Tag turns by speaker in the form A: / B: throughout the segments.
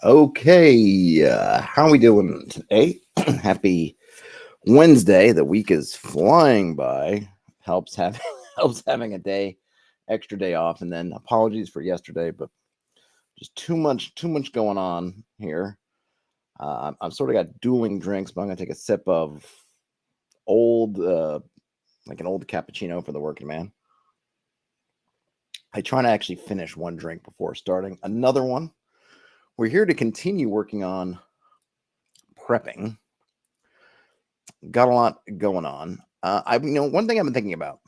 A: Okay, how are we doing today? Happy Wednesday. The week is flying by. Helps having helps having a extra day off. And then apologies for yesterday, but just too much going on here. I've sort of got dueling drinks, but I'm gonna take a sip of old, like an old cappuccino for the working man. I try to actually finish one drink before starting another one. We're here to continue working on prepping. Got a lot going on. One thing I've been thinking about.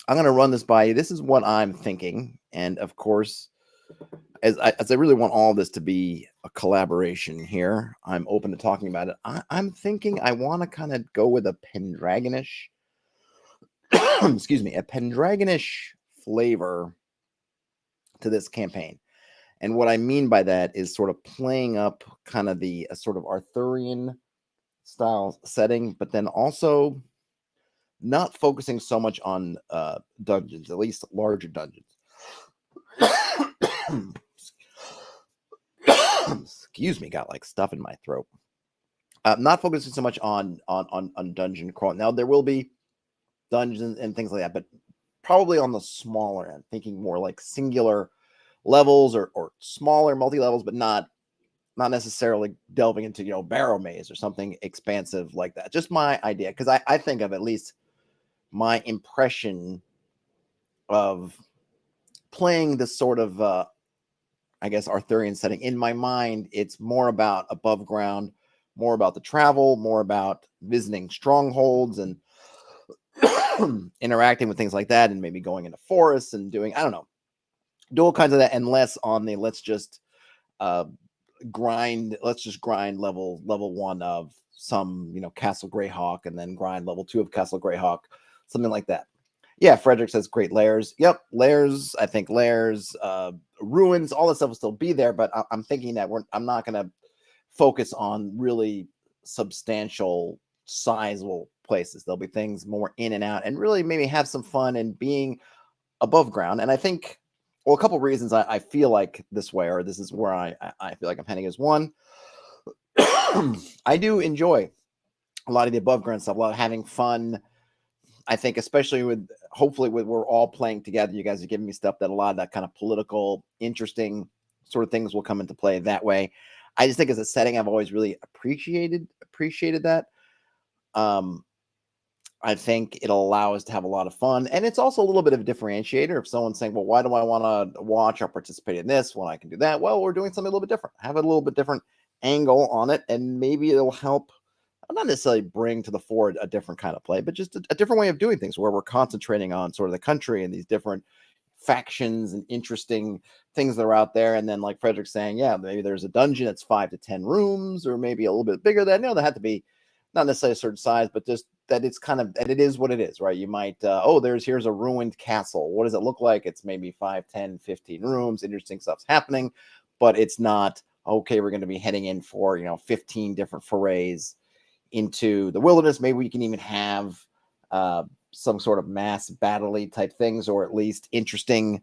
A: I'm going to run this by you. This is what I'm thinking, and of course, as I really want all this to be a collaboration here, I'm open to talking about it. I'm thinking I want to kind of go with a Pendragonish, excuse me, a Pendragonish flavor to this campaign. And what I mean by that is sort of playing up kind of the sort of Arthurian style setting, but then also not focusing so much on dungeons, at least larger dungeons. Excuse me, got like stuff in my throat. Not focusing so much on dungeon crawl. Now there will be dungeons and things like that, but probably on the smaller end, thinking more like singular levels or smaller multi-levels, but not necessarily delving into barrow maze or something expansive like that. Just my idea, because I think of at least my impression of playing this sort of I guess Arthurian setting. In my mind, it's more about above ground, more about the travel, more about visiting strongholds and interacting with things like that, and maybe going into forests and doing, I don't know, do all kinds of that, and less on the let's just grind level 1 of some Castle Greyhawk, and then grind level 2 of Castle Greyhawk, something like that. Yeah, Frederick says great layers. Yep, layers. I think layers, ruins, all this stuff will still be there, but I'm thinking that I'm not going to focus on really substantial, sizable places. There'll be things more in and out, and really maybe have some fun and being above ground. And I think, well, a couple reasons I feel like this way, or this is where I feel like I'm heading, is one, I do enjoy a lot of the above ground stuff, a lot of having fun. I think especially hopefully we're all playing together, you guys are giving me stuff that a lot of that kind of political, interesting sort of things will come into play that way. I just think as a setting, I've always really appreciated that. I think it'll allow us to have a lot of fun. And it's also a little bit of a differentiator. If someone's saying, well, why do I want to watch or participate in this when I can do that? Well, we're doing something a little bit different. Have a little bit different angle on it, and maybe it'll help not necessarily bring to the fore a different kind of play, but just a different way of doing things, where we're concentrating on sort of the country and these different factions and interesting things that are out there. And then, like Frederick's saying, yeah, maybe there's a dungeon that's 5 to 10 rooms, or maybe a little bit bigger than, they had to be not necessarily a certain size, but just that it's kind of, that it is what it is, right? You might, here's a ruined castle. What does it look like? It's maybe 5, 10, 15 rooms. Interesting stuff's happening, but it's not, okay, we're going to be heading in for, 15 different forays into the wilderness. Maybe we can even have some sort of mass battle-y type things, or at least interesting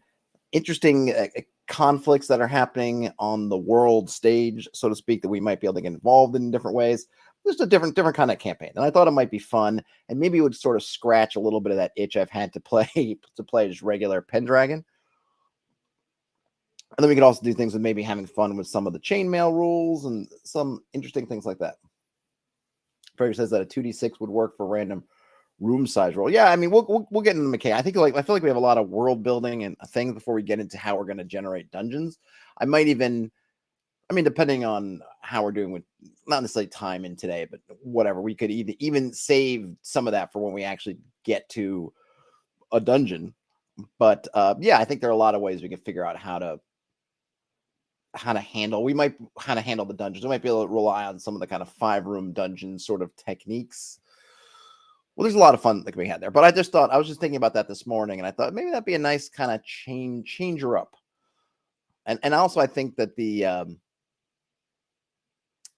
A: conflicts that are happening on the world stage, so to speak, that we might be able to get involved in different ways. Just a different kind of campaign, and I thought it might be fun, and maybe it would sort of scratch a little bit of that itch I've had to play just regular Pendragon. And then we could also do things with maybe having fun with some of the chainmail rules and some interesting things like that. Fraser says that a 2d6 would work for random room size roll. Yeah, I mean, we'll get into the mechanic. I feel like we have a lot of world building and things before we get into how we're going to generate dungeons. I might even, depending on how we're doing with not necessarily time in today, but whatever, we could even save some of that for when we actually get to a dungeon. But yeah, I think there are a lot of ways we can figure out how to handle. We might how to handle the dungeons. We might be able to rely on some of the kind of 5-room dungeon sort of techniques. Well, there's a lot of fun that can be had there. But I was just thinking about that this morning, and I thought maybe that'd be a nice kind of changer up. And also I think that the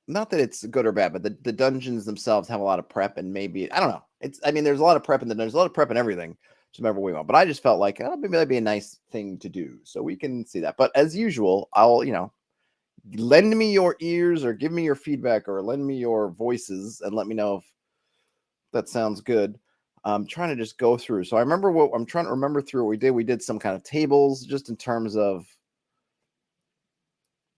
A: not that it's good or bad, but the dungeons themselves have a lot of prep, and maybe, I don't know. There's a lot of prep in the dungeons, a lot of prep in everything. Just remember we want. But I just felt like, maybe that'd be a nice thing to do. So we can see that. But as usual, I'll, lend me your ears or give me your feedback or lend me your voices and let me know if that sounds good. I'm trying to just go through. So I remember what I'm trying to remember through what we did. We did some kind of tables just in terms of,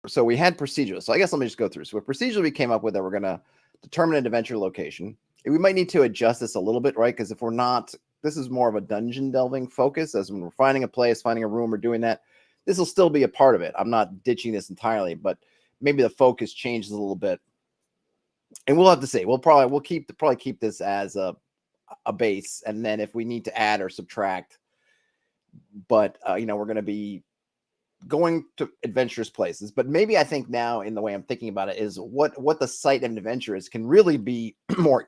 A: so we had procedural. So I guess let me just go through. So what procedure we came up with that we're going to determine an adventure location. We might need to adjust this a little bit, right? Because if we're not, this is more of a dungeon delving focus, as when we're finding a place, finding a room, or doing that. This will still be a part of it. I'm not ditching this entirely, but maybe the focus changes a little bit. And we'll have to see. We'll probably keep this as a base, and then if we need to add or subtract, but we're going to be going to adventurous places. But maybe I think now, in the way I'm thinking about it, is what the site of an adventure is can really be more.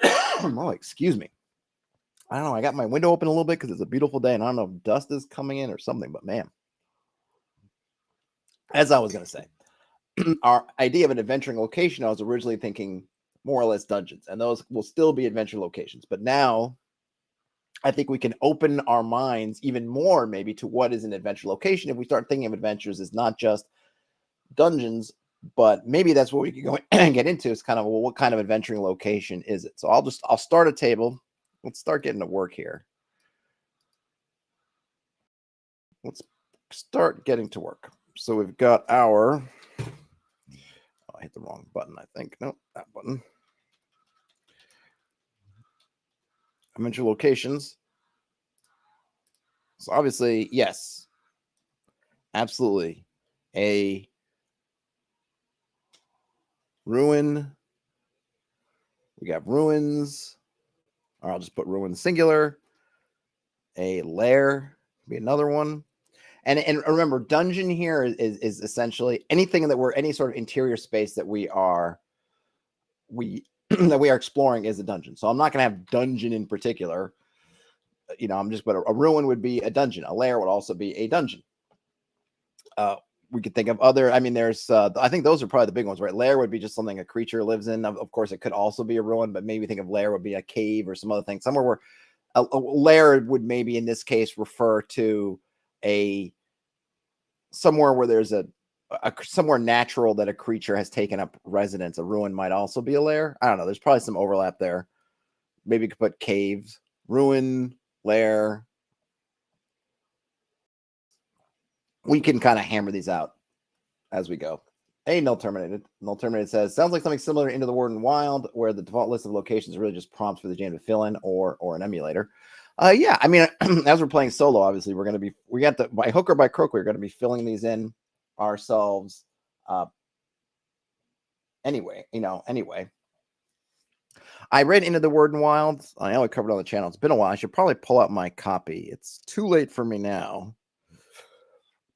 A: Oh, excuse me. I don't know. I got my window open a little bit because it's a beautiful day, and I don't know if dust is coming in or something. But man, as I was going to say, our idea of an adventuring location, I was originally thinking more or less dungeons, and those will still be adventure locations. But now I think we can open our minds even more maybe to what is an adventure location if we start thinking of adventures as not just dungeons, but maybe that's what we could go and get into. Is kind of, well, what kind of adventuring location is it? So I'll start a table. Let's start getting to work here. Let's start getting to work. So we've got our, I hit the wrong button, I think. No, that button. Adventure locations. So obviously, yes, absolutely. A ruin. We got ruins, or I'll just put ruins singular. A lair be another one. And remember, dungeon here is essentially anything that we're any sort of interior space that we that we are exploring is a dungeon. So I'm not going to have dungeon in particular. I'm just, but a ruin would be a dungeon. A lair would also be a dungeon. We could think of other, there's, I think those are probably the big ones, right? Lair would be just something a creature lives in. Of course, it could also be a ruin, but maybe think of lair would be a cave or some other thing. Somewhere where a lair would maybe in this case refer to somewhere where there's a somewhere natural that a creature has taken up residence. A ruin might also be a lair. I don't know. There's probably some overlap there. Maybe you could put caves, ruin, lair. We can kind of hammer these out as we go. Hey, Null Terminated. Null Terminated says, sounds like something similar to Into the Word and Wild, where the default list of locations really just prompts for the GM to fill in or an emulator. Yeah, as we're playing solo, obviously, by hook or by crook, we're going to be filling these in ourselves. Anyway. I read Into the Word and Wild. I know I covered it on the channel. It's been a while. I should probably pull out my copy. It's too late for me now.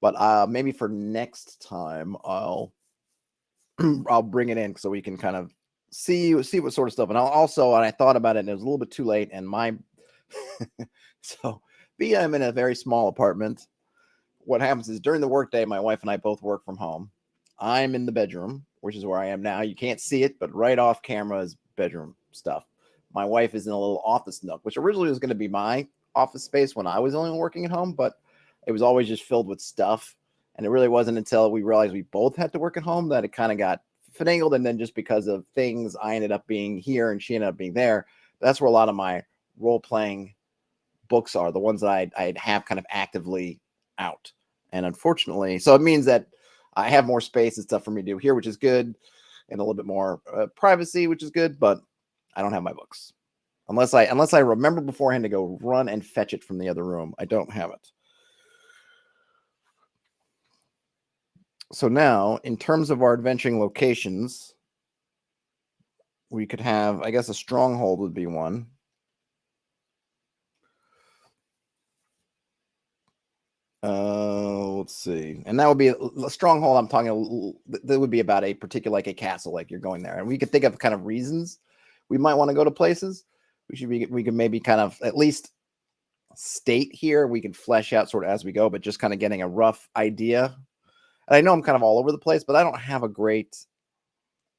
A: But maybe for next time, I'll bring it in so we can kind of see what sort of stuff. And I thought about it, and it was a little bit too late. And so I'm in a very small apartment. What happens is during the workday, my wife and I both work from home. I'm in the bedroom, which is where I am now. You can't see it, but right off camera is bedroom stuff. My wife is in a little office nook, which originally was going to be my office space when I was only working at home, but it was always just filled with stuff. And it really wasn't until we realized we both had to work at home that it kind of got finagled. And then just because of things, I ended up being here and she ended up being there. That's where a lot of my role-playing books are, the ones that I'd have kind of actively out. And unfortunately, so it means that I have more space and stuff for me to do here, which is good, and a little bit more privacy, which is good, but I don't have my books. Unless I remember beforehand to go run and fetch it from the other room. I don't have it. So now, in terms of our adventuring locations, we could have, I guess, a stronghold would be one. Let's see. And that would be a stronghold. I'm talking, that would be about a particular, like a castle, like you're going there. And we could think of kind of reasons we might want to go to places. We could maybe kind of at least state here. We can flesh out sort of as we go, but just kind of getting a rough idea. And I know I'm kind of all over the place, but I don't have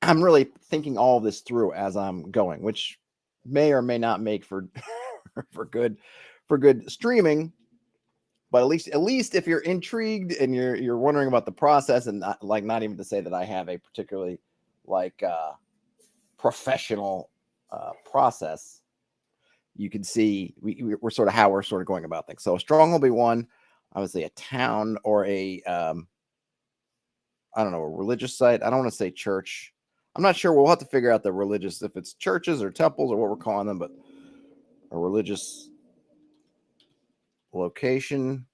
A: I'm really thinking all of this through as I'm going, which may or may not make for for good streaming. But at least if you're intrigued and you're wondering about the process, and not even to say that I have a particularly like professional process, you can see we're sort of how we're sort of going about things. So a stronghold will be one, obviously a town or a I don't know, a religious site. I don't want to say church. I'm not sure. We'll have to figure out the religious, if it's churches or temples or what we're calling them, but a religious location.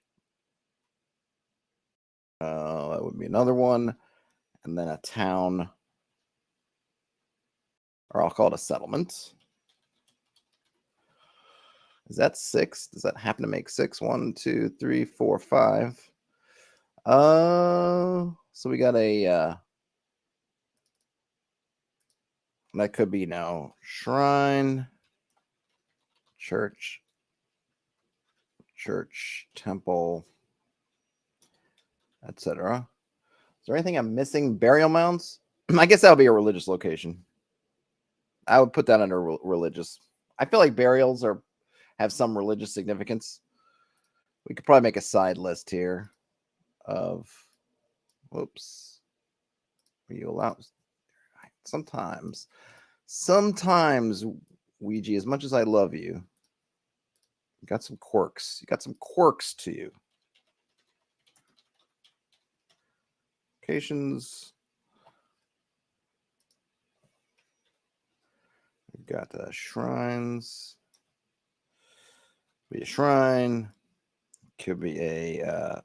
A: That would be another one. And then a town, or I'll call it a settlement. Is that 6? Does that happen to make 6? 1, 2, 3, 4, 5. So we got a that could be now shrine, church, temple, etc. Is there anything I'm missing? Burial mounds? I guess that would be a religious location. I would put that under religious. I feel like burials have some religious significance. We could probably make a side list here of, whoops. Are you allowed? Sometimes, Ouija, as much as I love you, you got some quirks. You got some quirks to you. Locations. We've got shrines. Be a shrine. Could be a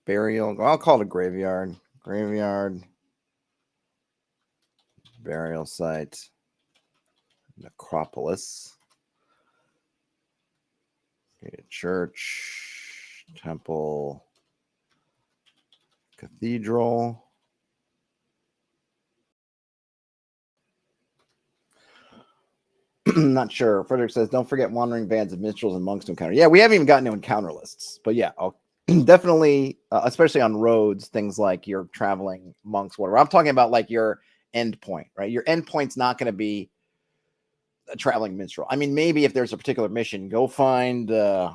A: burial. I'll call it a graveyard. Graveyard. Burial site. Necropolis. Okay, church. Temple. Cathedral. Not sure. Frederick says, don't forget wandering bands of minstrels and monks to encounter. Yeah, we haven't even gotten to encounter lists. But yeah, I'll definitely, especially on roads, things like you're traveling monks, whatever. I'm talking about like your end point, right? Your end point's not going to be a traveling minstrel. I mean, maybe if there's a particular mission, go find the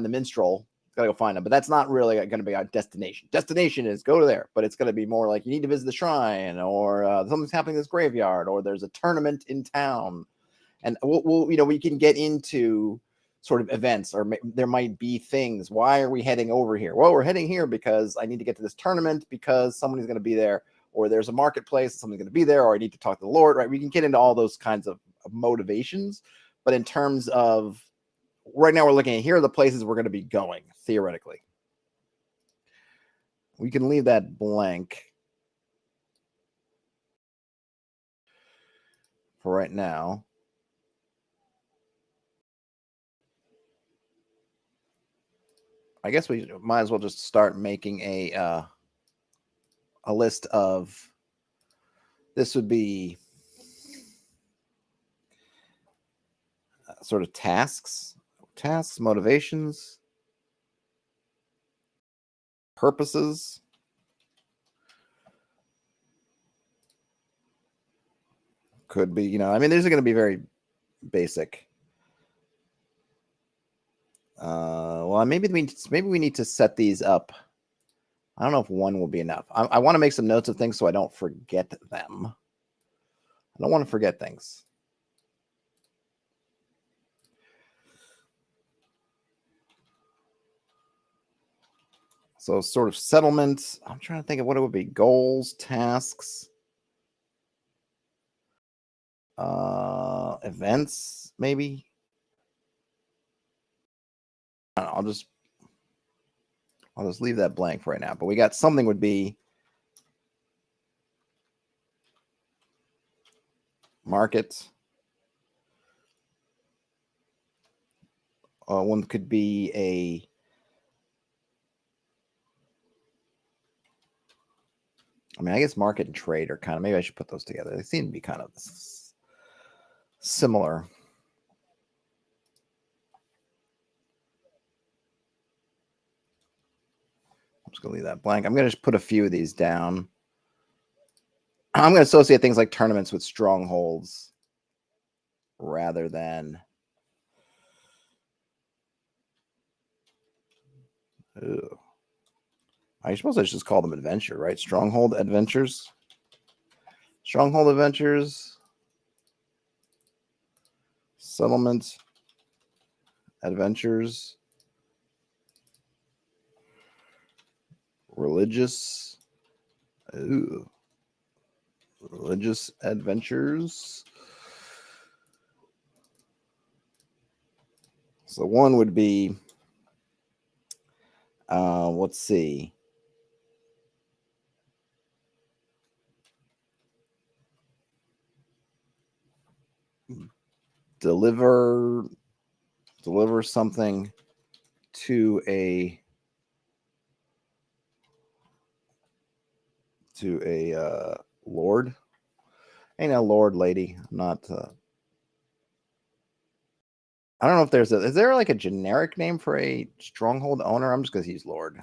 A: minstrel. Gotta go find them, but that's not really going to be our destination. Destination is go to there, but it's going to be more like you need to visit the shrine, or something's happening in this graveyard, or there's a tournament in town, and we can get into sort of events, or there might be things. Why are we heading over here? Well, we're heading here because I need to get to this tournament because somebody's going to be there, or there's a marketplace, somebody's going to be there, or I need to talk to the Lord. Right? We can get into all those kinds of motivations, but in terms of right now, we're looking at here are the places we're going to be going, theoretically. We can leave that blank for right now. I guess we might as well just start making a list of, this would be sort of tasks, motivations, purposes. Could be, I mean, these are going to be very basic. Well, maybe we need to set these up. I don't know if one will be enough. I want to make some notes of things so I don't forget them. I don't want to forget things. So sort of settlement. I'm trying to think of what it would be. Goals, tasks, events, maybe. I'll just leave that blank for right now. But we got something would be market. One could be a I guess market and trade are kind of, maybe I should put those together. They seem to be kind of similar. I'm just going to leave that blank. I'm going to just put a few of these down. I'm going to associate things like tournaments with strongholds rather than Ew. I suppose I should just call them adventure, right? Stronghold adventures. Stronghold adventures. Settlement adventures. Religious. Ooh. Religious adventures. So one would be, let's see. Deliver something to a lord. Ain't a lord lady, not I don't know if is there like a generic name for a stronghold owner? I'm just gonna use lord.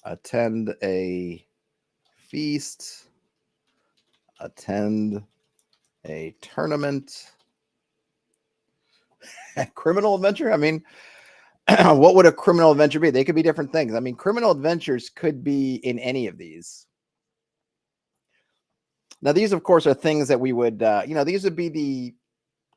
A: Attend a feast. Attend a tournament. Criminal adventure? I mean, what would a criminal adventure be? They could be different things. I mean, criminal adventures could be in any of these. Now, these, of course, are things that we would, these would be the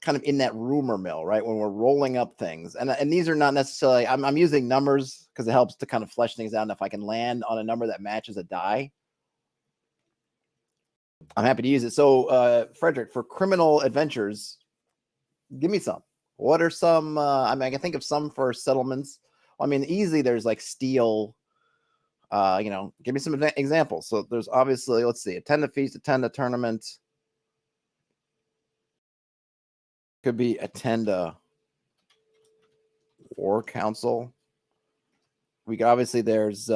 A: kind of in that rumor mill, right? When we're rolling up things. And these are not necessarily, I'm using numbers because it helps to kind of flesh things out. And if I can land on a number that matches a die, I'm happy to use it. So, Frederick, for criminal adventures, give me some. What are some? I mean, I can think of some for settlements. I mean, easily there's like steel. Give me some examples. So there's obviously, let's see, attend a feast, attend a tournament. Could be attend a war council. We could obviously there's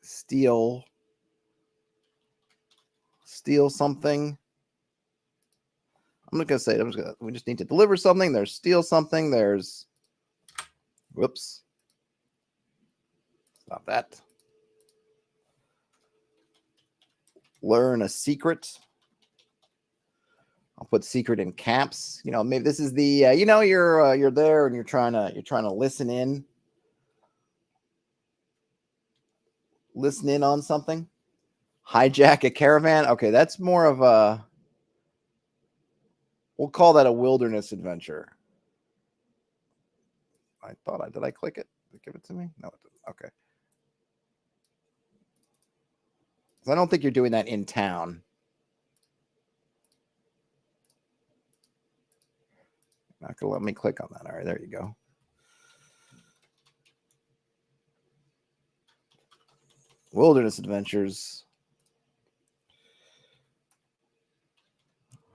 A: steal something. I'm not gonna say it. We just need to deliver something. There's steal something. There's whoops. Stop that. Learn a secret. I'll put secret in caps. Maybe this is the you're there and you're trying to listen in. Listen in on something. Hijack a caravan. Okay, that's more of a, we'll call that a wilderness adventure. Did I click it? Did it give it to me? No, it didn't. Okay. I don't think you're doing that in town. Not gonna let me click on that. All right, there you go. Wilderness adventures.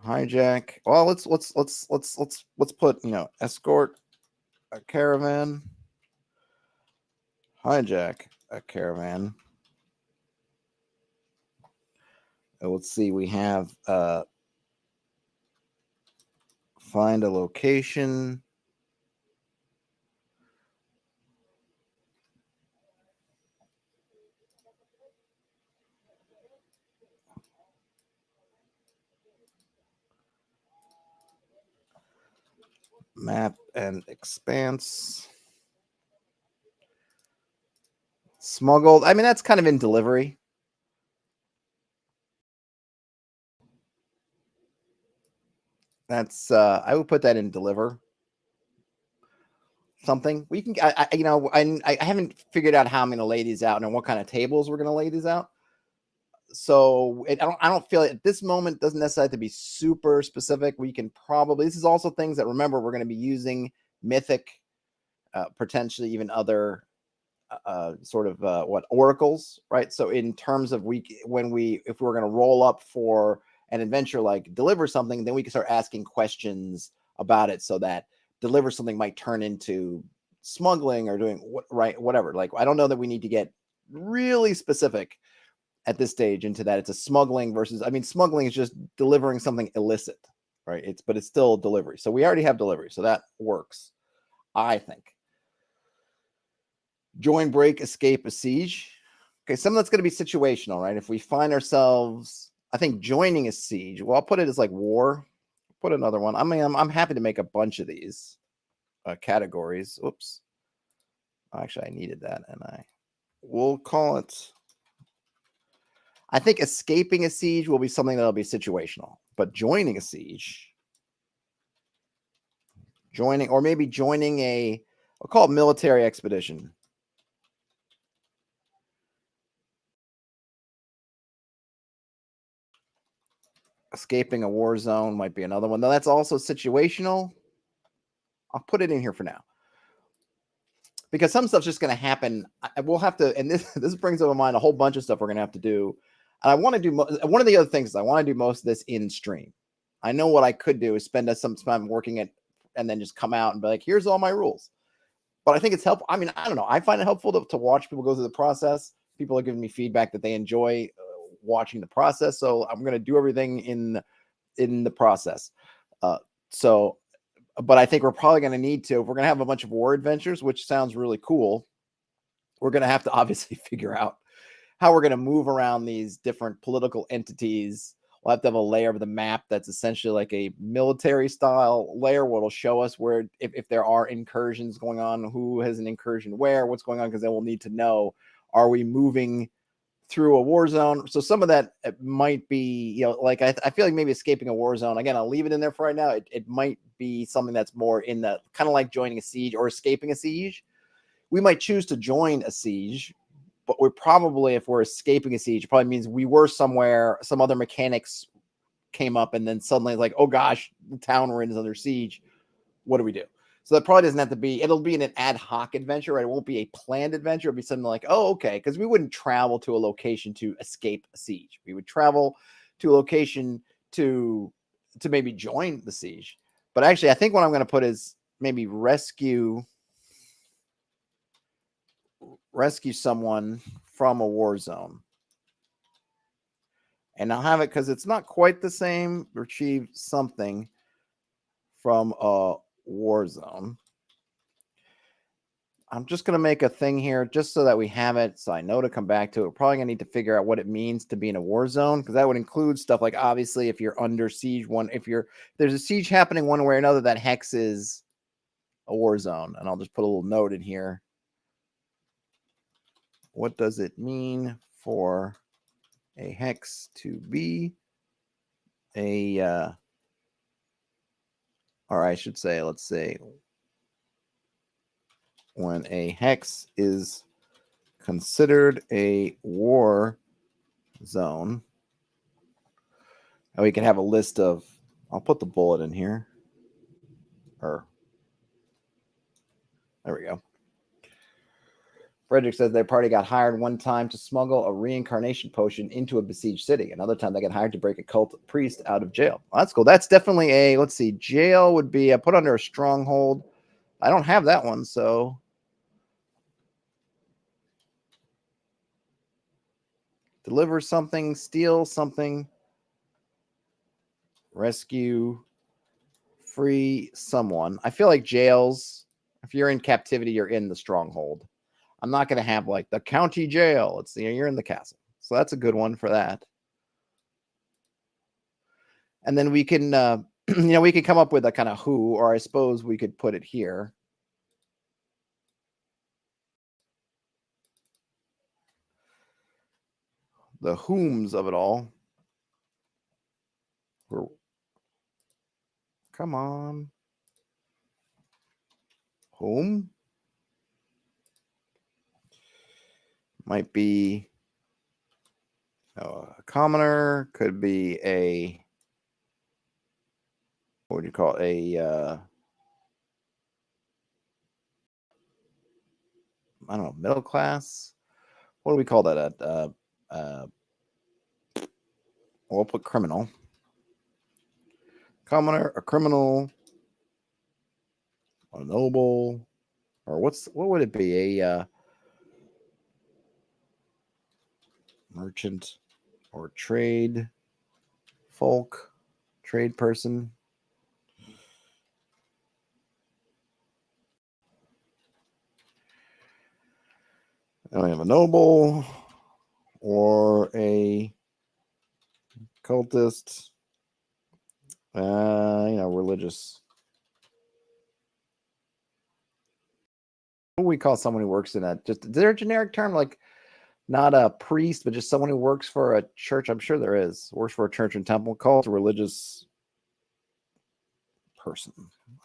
A: Hijack. Well, let's put escort a caravan. Hijack a caravan. And let's see. We have find a location. Map and expanse. Smuggled. I mean, that's kind of in delivery. That's I would put that in deliver. Something we can. I haven't figured out how I'm going to lay these out and what kind of tables we're going to lay these out. So I don't feel at this moment doesn't necessarily have to be super specific. We can probably, this is also things that, remember, we're going to be using mythic, potentially even other sort of oracles, right? So in terms of if we're going to roll up for an adventure like deliver something, then we can start asking questions about it, so that deliver something might turn into smuggling or doing whatever. Like, I don't know that we need to get really specific at this stage into that. It's a smuggling versus, I mean, smuggling is just delivering something illicit, right? But it's still delivery. So we already have delivery. So that works, I think. Join, break, escape a siege. Okay, something that's going to be situational, right? If we find ourselves, I think joining a siege, well, I'll put it as like war. put another one. I mean, I'm happy to make a bunch of these categories. Oops. Actually, I needed that, and we'll call it. I think escaping a siege will be something that'll be situational, but joining a siege, or maybe joining I'll call it military expedition. Escaping a war zone might be another one. Now that's also situational. I'll put it in here for now, because some stuff's just going to happen. We'll have to, and this brings up in mind a whole bunch of stuff we're going to have to do. And I want to do one of the other things is I want to do most of this in stream. I know what I could do is spend some time working it and then just come out and be like, here's all my rules. But I think it's helpful. I mean, I don't know. I find it helpful to watch people go through the process. People are giving me feedback that they enjoy watching the process. So I'm going to do everything in the process. But I think we're probably going to need to, if we're going to have a bunch of war adventures, which sounds really cool, we're going to have to obviously figure out how we're going to move around these different political entities. We'll have to have a layer of the map that's essentially like a military style layer where it'll show us where, if there are incursions going on, who has an incursion where, what's going on, because then we'll need to know, are we moving through a war zone? So some of that might be, like I feel like maybe escaping a war zone. Again, I'll leave it in there for right now. It might be something that's more in the kind of like joining a siege or escaping a siege. We might choose to join a siege, but we're probably, if we're escaping a siege, it probably means we were somewhere, some other mechanics came up, and then suddenly like, oh gosh, the town we're in is under siege. What do we do? So that probably doesn't have to be, it'll be an ad hoc adventure, right? It won't be a planned adventure. It'll be something like, oh, okay, because we wouldn't travel to a location to escape a siege. We would travel to a location to maybe join the siege. But actually, I think what I'm going to put is maybe rescue someone from a war zone. And I'll have it, because it's not quite the same, retrieve something from a war zone. I'm just going to make a thing here just so that we have it, so I know to come back to it. We're probably going to need to figure out what it means to be in a war zone, because that would include stuff like, obviously, if you're under siege, if there's a siege happening one way or another, that hex is a war zone. And I'll just put a little note in here. What does it mean for a hex to be or I should say, let's say, when a hex is considered a war zone, and we can have a list of, I'll put the bullet in here, or there we go. Frederick says their party got hired one time to smuggle a reincarnation potion into a besieged city. Another time they got hired to break a cult priest out of jail. Well, that's cool. That's definitely let's see, jail would be put under a stronghold. I don't have that one, so deliver something, steal something, rescue, free someone. I feel like jails, if you're in captivity, you're in the stronghold. I'm not going to have like the county jail. It's you're in the castle. So that's a good one for that. And then we can, we can come up with a kind of who, or I suppose we could put it here. The whoms of it all. Come on. Whom? Might be a commoner, could be a, what would you call it? I don't know, middle class. What do we call that? We'll put criminal. Commoner, a criminal, a noble, or what would it be? A merchant or trade folk, trade person. And we have a noble or a cultist, Religious. What do we call someone who works in a, just, is there a generic term, like not a priest, but just someone who works for a church? I'm sure there is. Works for a church and temple, called a religious person.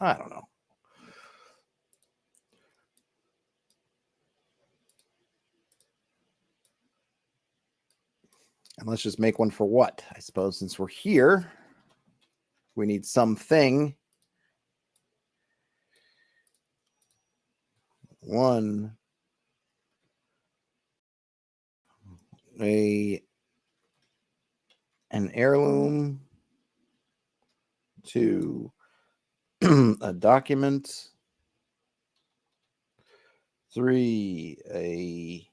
A: I don't know. And let's just make one for what? I suppose since we're here, we need something. One, an heirloom. Two, a document. Three, a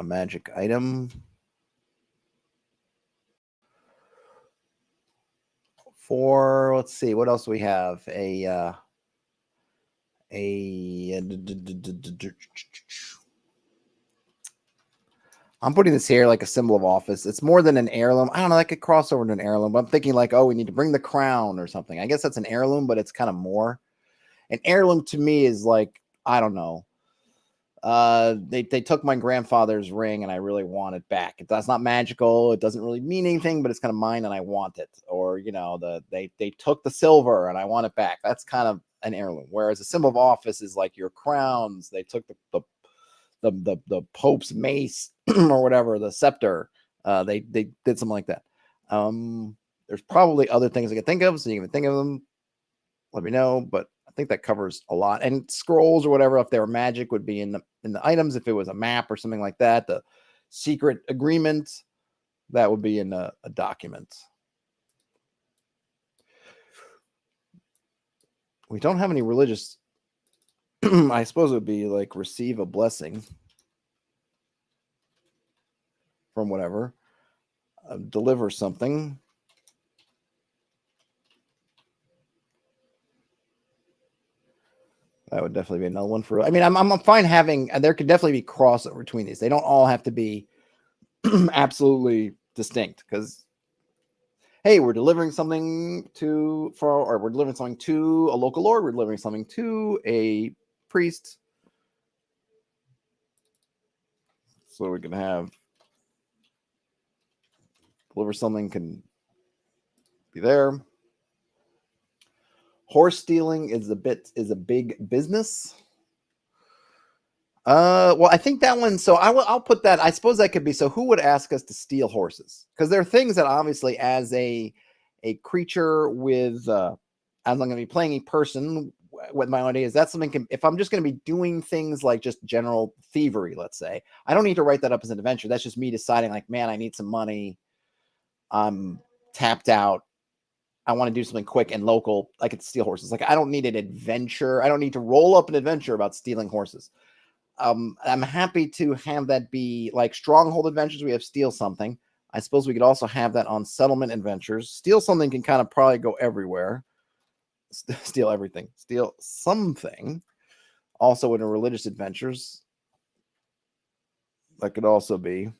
A: magic item. Four, let's see, what else do we have? I'm putting this here like a symbol of office. It's more than an heirloom. I don't know, that could cross over to an heirloom, but I'm thinking like, oh, we need to bring the crown or something. I guess that's an heirloom, but it's kind of more. An heirloom to me is like, I don't know. They took my grandfather's ring and I really want it back. That's not magical. It doesn't really mean anything, but it's kind of mine and I want it. Or, they took the silver and I want it back. That's kind of an heirloom. Whereas a symbol of office is like your crowns. They took the Pope's mace or whatever, the scepter. They did something like that. There's probably other things I can think of, so you can think of them. Let me know, but I think that covers a lot. And scrolls or whatever, if they were magic, would be in the items. If it was a map or something like that, the secret agreement, that would be in a document. We don't have any religious. I suppose it would be like receive a blessing from whatever. Deliver something. That would definitely be another one for. I mean, I'm fine having. There could definitely be crossover between these. They don't all have to be absolutely distinct. Because, hey, we're delivering something we're delivering something to a local lord. We're delivering something to a priest. So we can have deliver something can be there. Horse stealing is a big business. Well, I think that one. So I'll put that. I suppose that could be. So who would ask us to steal horses? Because there are things that obviously, as a creature with, as I'm going to be playing a person with my own ideas, that's something. If I'm just going to be doing things like just general thievery, let's say, I don't need to write that up as an adventure. That's just me deciding, like, man, I need some money. I'm tapped out. I want to do something quick and local. I could steal horses. Like, I don't need an adventure. I don't need to roll up an adventure about stealing horses. I'm happy to have that be like stronghold adventures. We have steal something. I suppose we could also have that on settlement adventures. Steal something can kind of probably go everywhere. Steal everything. Steal something. Also in a religious adventures. That could also be.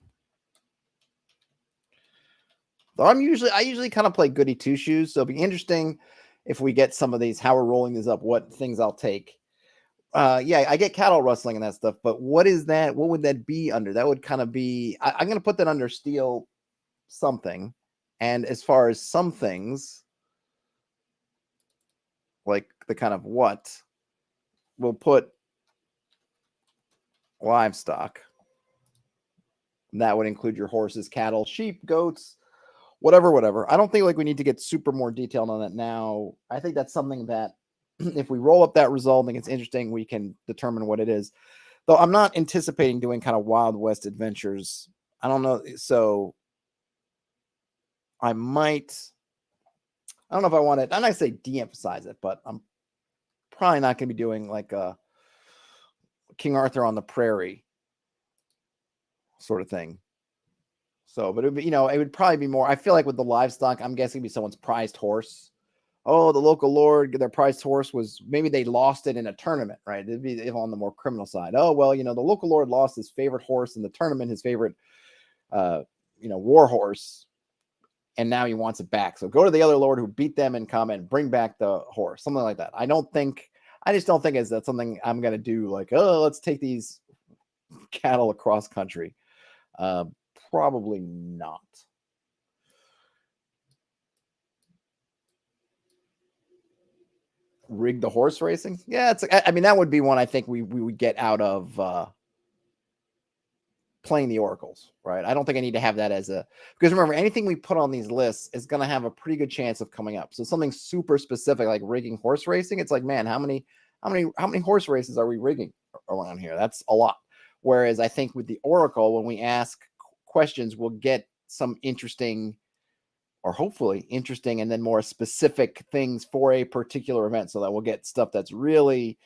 A: I usually kind of play goody two shoes. So it'll be interesting if we get some of these, how we're rolling these up, what things I'll take. Yeah, I get cattle rustling and that stuff, but what is that? What would that be under? That would kind of be, I'm going to put that under steal something. And as far as some things, like the kind of what, we'll put livestock. And that would include your horses, cattle, sheep, goats, whatever. I don't think like we need to get super more detailed on that now. I think that's something that if we roll up that result and it's interesting, we can determine what it is. Though I'm not anticipating doing kind of Wild West adventures. I don't know. So I don't know if I want to, I'm not say de-emphasize it, but I'm probably not going to be doing like a King Arthur on the Prairie sort of thing. So, but it would be, it would probably be more, I feel like with the livestock, I'm guessing it'd be someone's prized horse. Oh, the local lord, their prized horse was, maybe they lost it in a tournament, right? It'd be on the more criminal side. Oh, well, the local lord lost his favorite horse in the tournament, his favorite, war horse. and now he wants it back. So go to the other lord who beat them in combat and bring back the horse, something like that. I just don't think is that something I'm gonna do. Like, oh, let's take these cattle across country. Probably not. Rig the horse racing? Yeah, I mean, that would be one I think we would get out of playing the oracles, right? I don't think I need to have that as a, because remember, anything we put on these lists is going to have a pretty good chance of coming up. So something super specific like rigging horse racing, it's like, man, how many horse races are we rigging around here? That's a lot. Whereas I think with the oracle, when we ask questions, we'll get some interesting, or hopefully interesting, and then more specific things for a particular event, so that we'll get stuff that's really,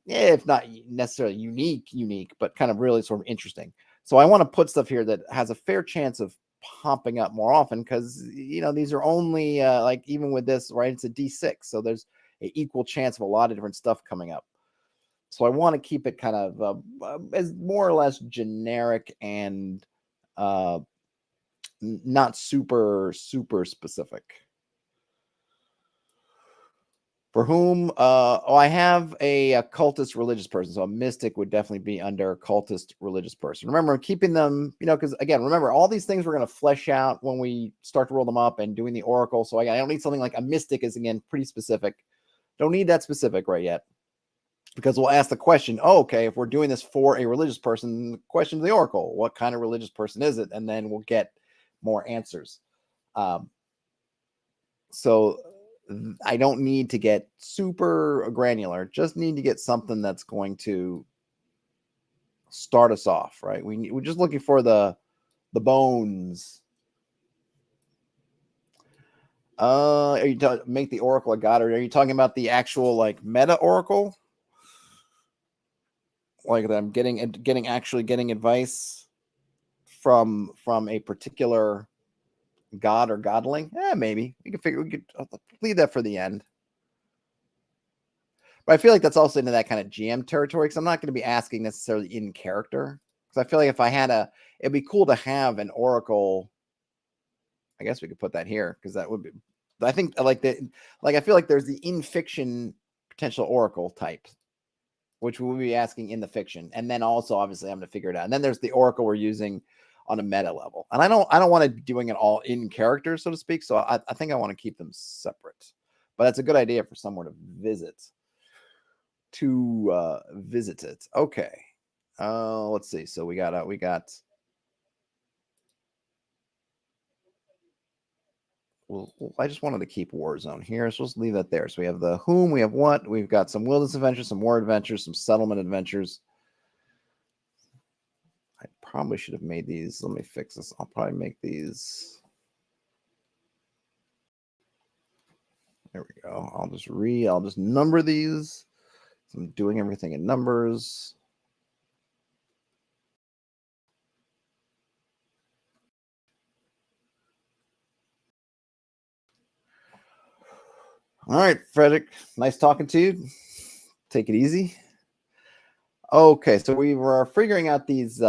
A: if not necessarily unique, but kind of really sort of interesting. So I want to put stuff here that has a fair chance of popping up more often, because these are only like, even with this, right, it's a D6, so there's an equal chance of a lot of different stuff coming up. So I want to keep it kind of as more or less generic and not super specific. For whom? I have a cultist religious person, so a mystic would definitely be under cultist religious person. Remember, I'm keeping them, because again, remember, all these things we're going to flesh out when we start to roll them up and doing the oracle. So I don't need something like a mystic is, again, pretty specific. Don't need that specific right yet, because we'll ask the question, oh, okay, if we're doing this for a religious person, the question to the oracle, what kind of religious person is it? And then we'll get more answers. So I don't need to get super granular, just need to get something that's going to start us off, right? We're just looking for the bones. Are you make the oracle a god, or are you talking about the actual like meta oracle? Like that I'm getting advice from a particular god or godling? Maybe we could leave that for the end. But I feel like that's also into that kind of GM territory, because I'm not going to be asking necessarily in character. Because I feel like if I had it'd be cool to have an oracle. I guess we could put that here, because that would be, I think I like that. Like, I feel like there's the in fiction potential oracle type, which we'll be asking in the fiction. And then also, obviously, I'm going to figure it out. And then there's the oracle we're using on a meta level. And I don't want to be doing it all in character, so to speak. So I think I want to keep them separate. But that's a good idea for someone to visit. Visit it. Okay. Let's see. So we got well, I just wanted to keep Warzone here, so let's leave that there. So we have the whom, we have what, we've got some wilderness adventures, some war adventures, some settlement adventures. I probably should have made these. Let me fix this. I'll probably make these. There we go. I'll just number these. So I'm doing everything in numbers. All right, Frederick. Nice talking to you. Take it easy. Okay, so we were figuring out these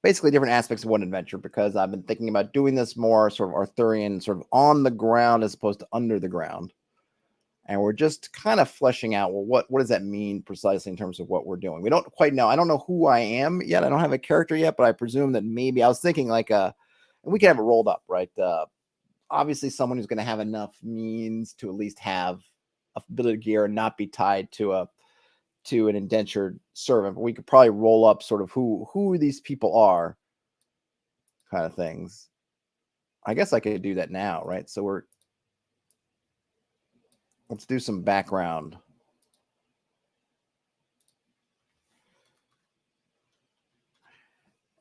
A: basically different aspects of one adventure, because I've been thinking about doing this more sort of Arthurian, sort of on the ground as opposed to under the ground. And we're just kind of fleshing out, well, what does that mean precisely in terms of what we're doing? We don't quite know. I don't know who I am yet. I don't have a character yet, but I presume that maybe I was thinking like and we can have it rolled up, right? Obviously someone who's going to have enough means to at least have a bit of gear and not be tied to an indentured servant. But we could probably roll up sort of who these people are, kind of things. I guess I could do that now, right? So let's do some background.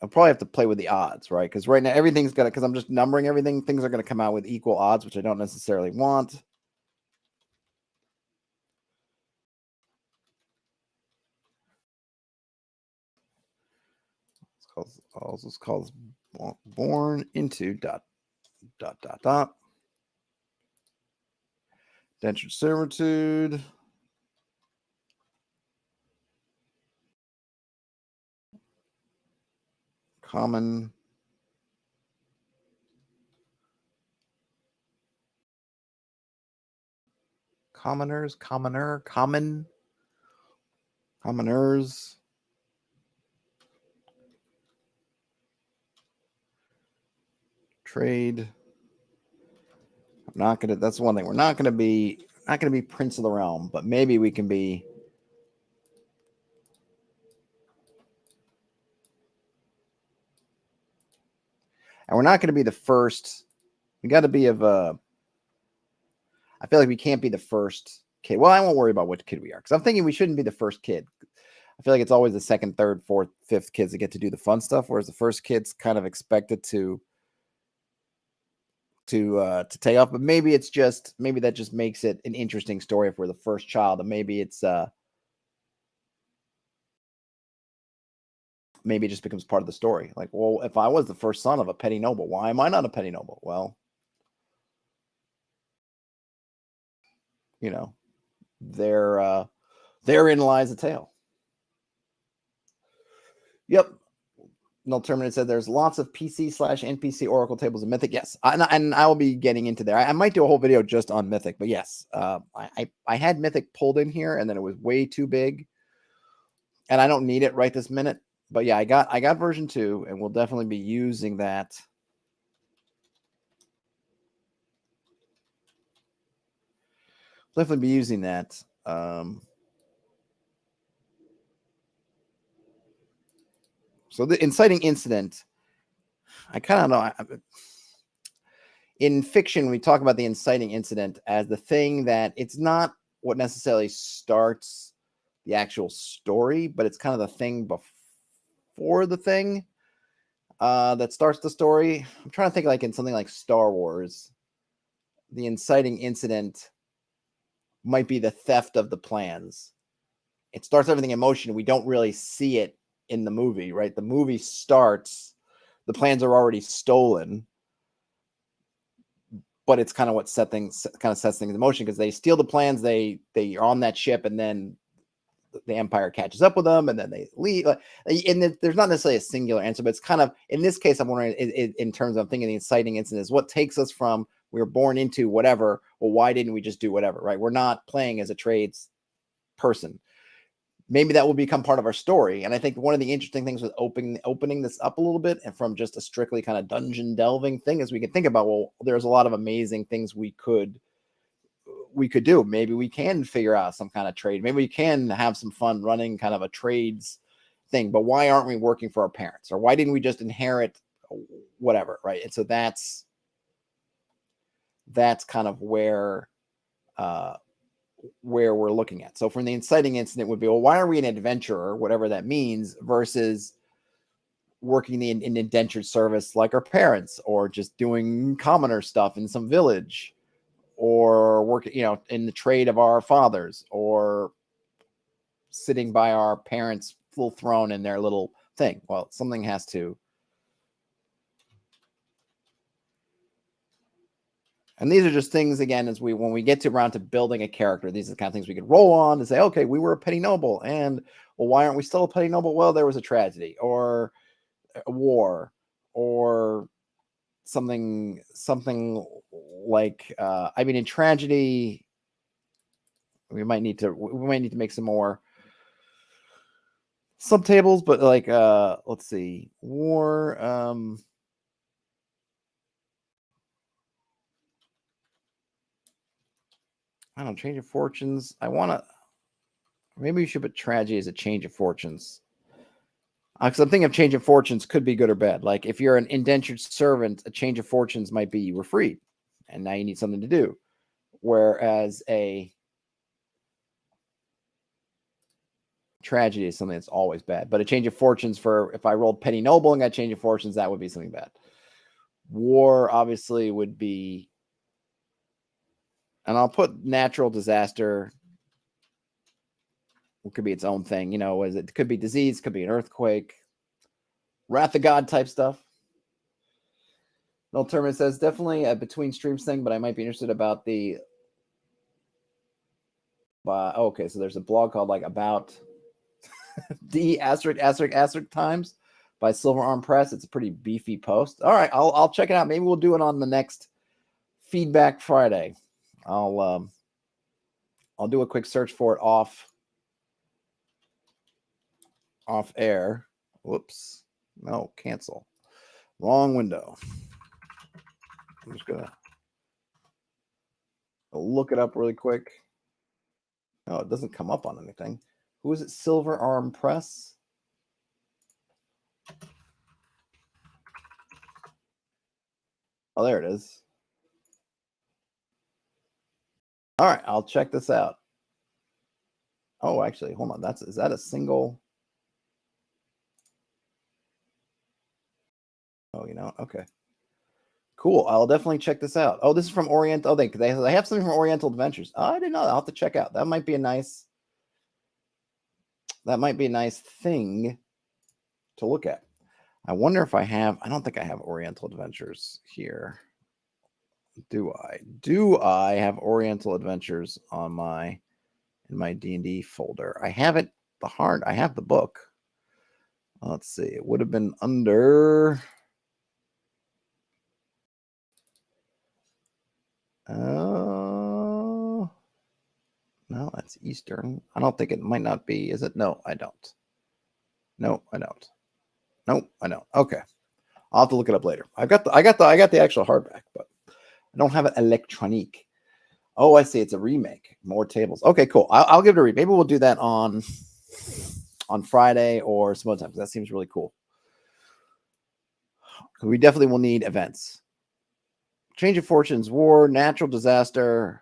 A: I'll probably have to play with the odds, right? Because right now everything's gonna, because I'm just numbering everything, things are gonna come out with equal odds, which I don't necessarily want. Let's call this born into ... Indentured servitude. Common commoners. Trade. I'm not gonna. That's one thing. We're not gonna be Prince of the Realm, but maybe we can be. And we're not going to be the first. We got to be of a. I feel like we can't be the first kid. Well, I won't worry about what kid we are because I'm thinking we shouldn't be the first kid. I feel like it's always the second, third, fourth, fifth kids that get to do the fun stuff, whereas the first kid's kind of expected to take off. But maybe that just makes it an interesting story if we're the first child, and maybe it just becomes part of the story. Like, well, if I was the first son of a petty noble, why am I not a petty noble? Well, therein lies a tale. Yep. Null Terminator said there's lots of PC/NPC Oracle tables in Mythic. Yes, and I will be getting into there. I might do a whole video just on Mythic, but yes, I had Mythic pulled in here, and then it was way too big, and I don't need it right this minute. But yeah, I got version 2, and we'll definitely be using that. Definitely be using that. So the inciting incident, I kind of know. In fiction, we talk about the inciting incident as the thing that it's not what necessarily starts the actual story, but it's kind of the thing before the thing that starts the story. I'm trying to think like in something like Star Wars, the inciting incident might be the theft of the plans. It starts everything in motion. We don't really see it in the movie, right? The movie starts, the plans are already stolen, but it's kind of what sets things in motion because they steal the plans. They are on that ship, and then the Empire catches up with them, and then they leave. And there's not necessarily a singular answer, but it's kind of, in this case, I'm wondering in terms of thinking the inciting incident is what takes us from we were born into whatever. Well, why didn't we just do whatever, right? We're not playing as a trades person. Maybe that will become part of our story. And I think one of the interesting things with opening this up a little bit and from just a strictly kind of dungeon delving thing is we can think about, well, there's a lot of amazing things we could do. Maybe we can figure out some kind of trade. Maybe we can have some fun running kind of a trades thing, but why aren't we working for our parents? Or why didn't we just inherit whatever, right? And so that's kind of where we're looking at. So from the inciting incident would be, well, why are we an adventurer, whatever that means, versus working in indentured service like our parents, or just doing commoner stuff in some village, or working, in the trade of our fathers, or sitting by our parents' full throne in their little thing. Well, something has to. And these are just things, again, when we get around to building a character, these are the kind of things we could roll on and say, okay, we were a petty noble. And, well, why aren't we still a petty noble? Well, there was a tragedy or a war or something like, in tragedy, we might need to make some more subtables, but like, let's see, war, I don't know, change of fortunes. Maybe we should put tragedy as a change of fortunes. Because I'm thinking of change of fortunes could be good or bad. Like if you're an indentured servant, a change of fortunes might be you were freed and now you need something to do. Whereas a tragedy is something that's always bad. But a change of fortunes, for if I rolled petty noble and got change of fortunes, that would be something bad. War obviously would be, and I'll put natural disaster. It could be its own thing, it could be disease, could be an earthquake, wrath of God type stuff. Null Terminus says definitely a between streams thing, but I might be interested about the. Okay, so there's a blog called like about D *** times by Silver Arm Press. It's a pretty beefy post. All right, I'll check it out. Maybe we'll do it on the next Feedback Friday. I'll I'll do a quick search for it off air. Whoops. No, cancel. Wrong window. I'm just going to look it up really quick. No, it doesn't come up on anything. Who is it? Silver Arm Press. Oh, there it is. All right, I'll check this out. Oh, actually, hold on. Is that a single? Oh, okay. Cool. I'll definitely check this out. Oh, this is from Oriental. Oh, they have something from Oriental Adventures. Oh, I didn't know that. I'll have to check out. That might be a nice thing to look at. I wonder if I don't think I have Oriental Adventures here. Do I have Oriental Adventures in my D&D folder? I have it. I have the book. Let's see. It would have been under. No, that's Eastern. I don't think it might not be. Is it? No, I don't. No, I don't. Nope, I don't. Okay. I'll have to look it up later. I got the actual hardback, but I don't have it electronique. Oh, I see. It's a remake. More tables. Okay, cool. I'll give it a read. Maybe we'll do that on Friday or some other time. That seems really cool. We definitely will need events. Change of fortunes, war, natural disaster.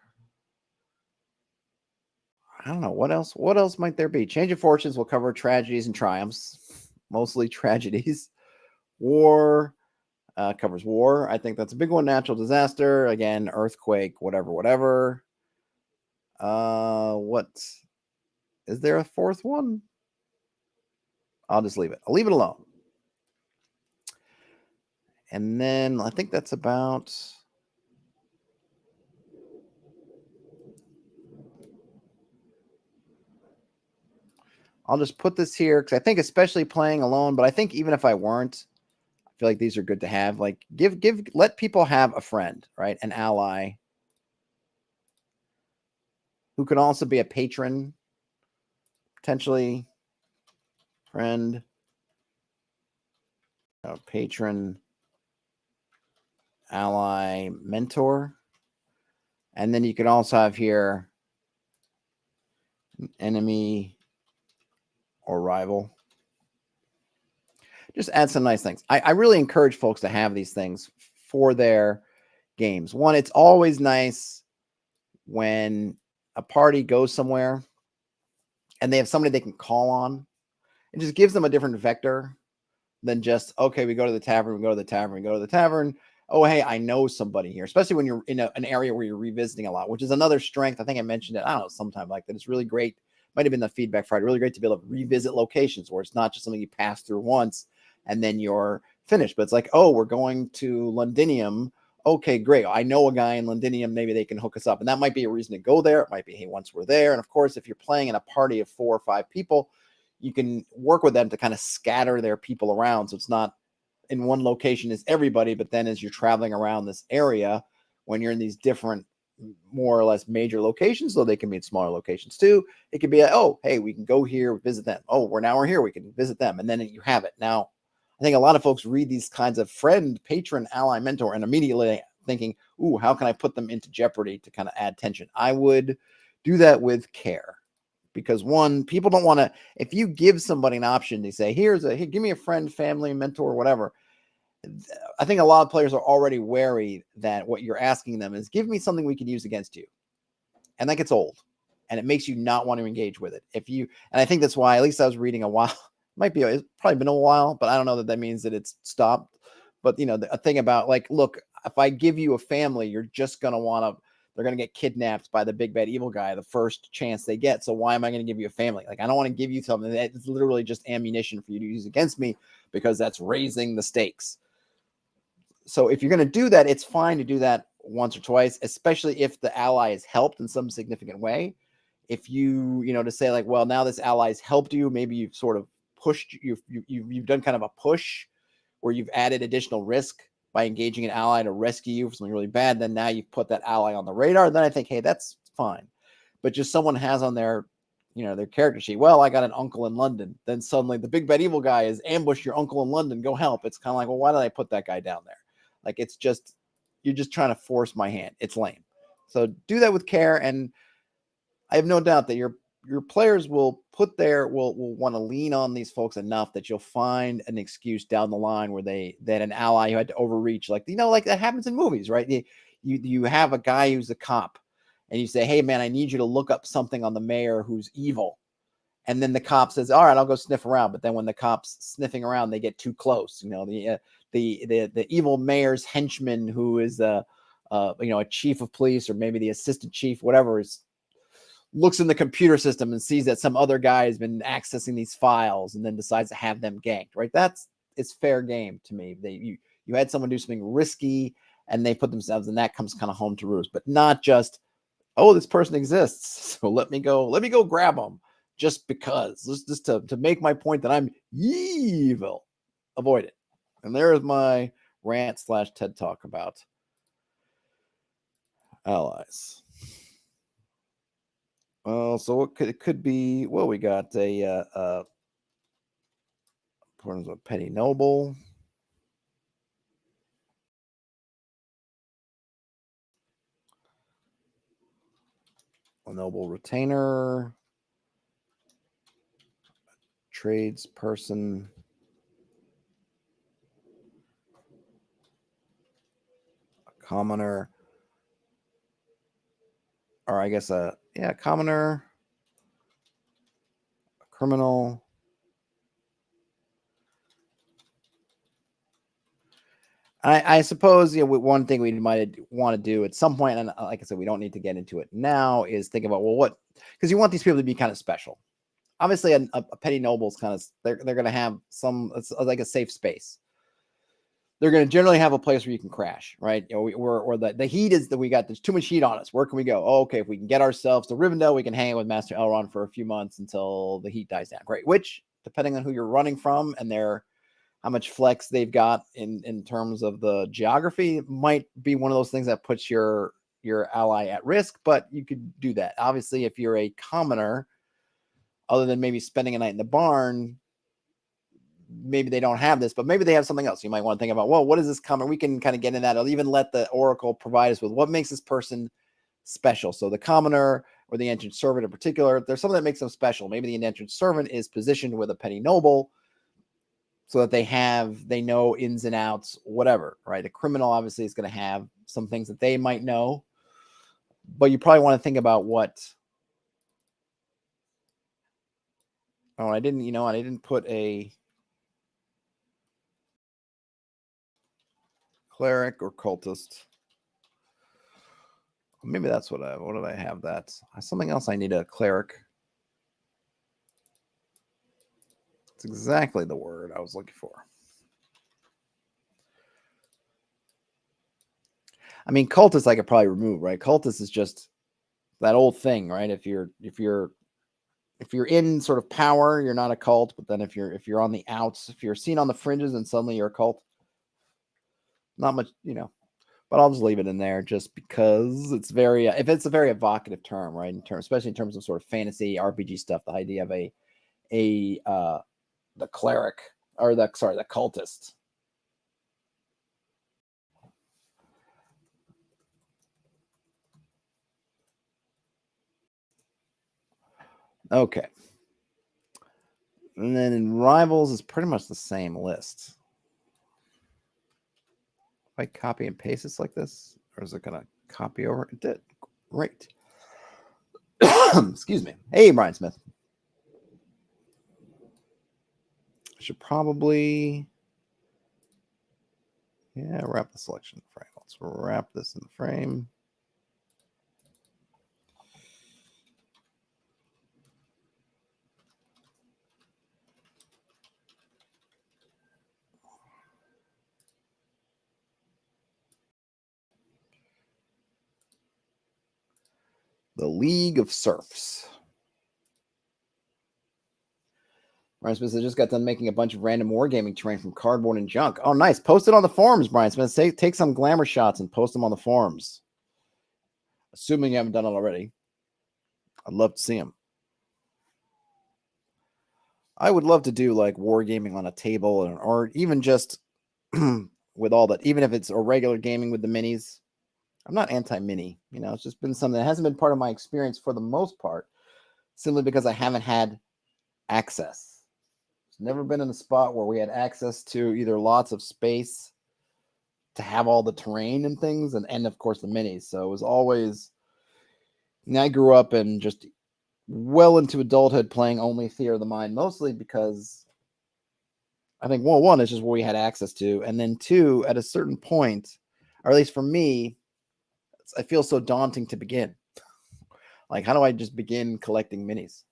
A: I don't know. What else? What else might there be? Change of fortunes will cover tragedies and triumphs. Mostly tragedies. War covers war. I think that's a big one. Natural disaster. Again, earthquake, whatever. What? Is there a fourth one? I'll just leave it. I'll leave it alone. And then I think that's about. I'll just put this here because I think especially playing alone, but I think even if I weren't, I feel like these are good to have. Like let people have a friend, right? An ally who can also be a patron, potentially friend, patron, ally, mentor. And then you can also have here enemy or rival. Just add some nice things. I really encourage folks to have these things for their games. One, it's always nice when a party goes somewhere and they have somebody they can call on. It just gives them a different vector than just, okay, we go to the tavern. Oh, hey, I know somebody here, especially when you're in an area where you're revisiting a lot, which is another strength. I think I mentioned it, I don't know, sometime like that. It's really great. Might have been the feedback Friday. Really great to be able to revisit locations where it's not just something you pass through once and then you're finished. But it's like, oh, we're going to Londinium. Okay, great. I know a guy in Londinium. Maybe they can hook us up. And that might be a reason to go there. It might be, hey, once we're there. And of course, if you're playing in a party of 4 or 5 people, you can work with them to kind of scatter their people around. So it's not in one location is everybody, but then as you're traveling around this area, when you're in these different, more or less major locations, though they can be in smaller locations too, it could be, oh, hey, we can go here, visit them. Oh, we're here, we can visit them. And then you have it. Now, I think a lot of folks read these kinds of friend, patron, ally, mentor, and immediately thinking, ooh, how can I put them into jeopardy to kind of add tension? I would do that with care. Because one, people don't want to, if you give somebody an option, they say, hey, give me a friend, family, mentor, whatever. I think a lot of players are already wary that what you're asking them is, give me something we can use against you. And that gets old and it makes you not want to engage with it. And I think that's why, at least I was reading a while, it's probably been a while, but I don't know that means that it's stopped. But a thing about like, look, if I give you a family, you're just going to they're going to get kidnapped by the big bad evil guy the first chance they get. So why am I going to give you a family? Like, I don't want to give you something that's literally just ammunition for you to use against me, because that's raising the stakes. So if you're going to do that, it's fine to do that once or twice, especially if the ally is helped in some significant way. If to say like, well, now this ally's helped you, maybe you've sort of pushed, you've done kind of a push where you've added additional risk by engaging an ally to rescue you from something really bad, then now you've put that ally on the radar. Then I think, hey, that's fine. but just someone has on their, their character sheet, well, I got an uncle in London. Then suddenly the big bad evil guy is ambush your uncle in London. Go help. It's kind of like, well, why did I put that guy down there? Like, it's just, you're just trying to force my hand. It's lame. So do that with care. And I have no doubt that your players will want to lean on these folks enough that you'll find an excuse down the line where that an ally who had to overreach, like that happens in movies, right? You have a guy who's a cop, and you say, hey man, I need you to look up something on the mayor who's evil, and then the cop says, all right, I'll go sniff around. But then when the cop's sniffing around, they get too close. The evil mayor's henchman, who is a chief of police, or maybe the assistant chief, whatever, looks in the computer system and sees that some other guy has been accessing these files, and then decides to have them ganked, right? It's fair game to me. You had someone do something risky and they put themselves, and that comes kind of home to roost, but not just, oh, this person exists, so let me go grab them just because, just to make my point that I'm evil. Avoid it. And there is my rant / TED talk about allies. So what it could be? Well, we got a petty noble, a noble retainer, tradesperson, a commoner, or I guess a commoner, a criminal, I suppose, one thing we might want to do at some point, and like I said, we don't need to get into it now, is think about, well, because you want these people to be kind of special. Obviously, a petty noble is kind of, they're going to have it's like a safe space. They're going to generally have a place where you can crash, right? Or the heat is that there's too much heat on us. Where can we go? Oh, okay, if we can get ourselves to Rivendell, we can hang out with Master Elrond for a few months until the heat dies down. Great. Which, depending on who you're running from and how much flex they've got in terms of the geography, might be one of those things that puts your ally at risk, but you could do that. Obviously, if you're a commoner, other than maybe spending a night in the barn, maybe they don't have this, but maybe they have something else. You might want to think about, well, what is this commoner? We can kind of get in that. I'll even let the Oracle provide us with what makes this person special. So the commoner or the indentured servant in particular, there's something that makes them special. Maybe the indentured servant is positioned with a petty noble so that they know ins and outs, whatever, right? A criminal obviously is going to have some things that they might know, but you probably want to think about what. Oh, I didn't put a cleric or cultist. Maybe that's what did I have that? Something else I need a cleric. It's exactly the word I was looking for. I mean, cultist I could probably remove, right? Cultist is just that old thing, right? If you're in sort of power, you're not a cult, but then if you're on the outs, if you're seen on the fringes and suddenly you're a cult, not much, but I'll just leave it in there just because it's if it's a very evocative term, right? Especially in terms of sort of fantasy RPG stuff, the idea of the cleric or the cultist. Okay. And then in rivals is pretty much the same list. If I copy and paste this like this, or is it going to copy over? It did. Great. Excuse me. Hey, Brian Smith. I should probably, wrap the selection frame. Let's wrap this in the frame. The League of Serfs. Brian Smith, I just got done making a bunch of random wargaming terrain from cardboard and junk. Oh, nice. Post it on the forums, Brian Smith. Take some glamour shots and post them on the forums. Assuming you haven't done it already. I'd love to see them. I would love to do like wargaming on a table, or even just with all that, even if it's a regular gaming with the minis. I'm not anti-mini, it's just been something that hasn't been part of my experience for the most part, simply because I haven't had access. It's never been in a spot where we had access to either lots of space to have all the terrain and things, and of course the minis. So it was always, I grew up and just well into adulthood playing only Theater of the Mind, mostly because I think, well, one, it's just what we had access to, and then two, at a certain point, or at least for me, I feel so daunting to begin. Like, how do I just begin collecting minis?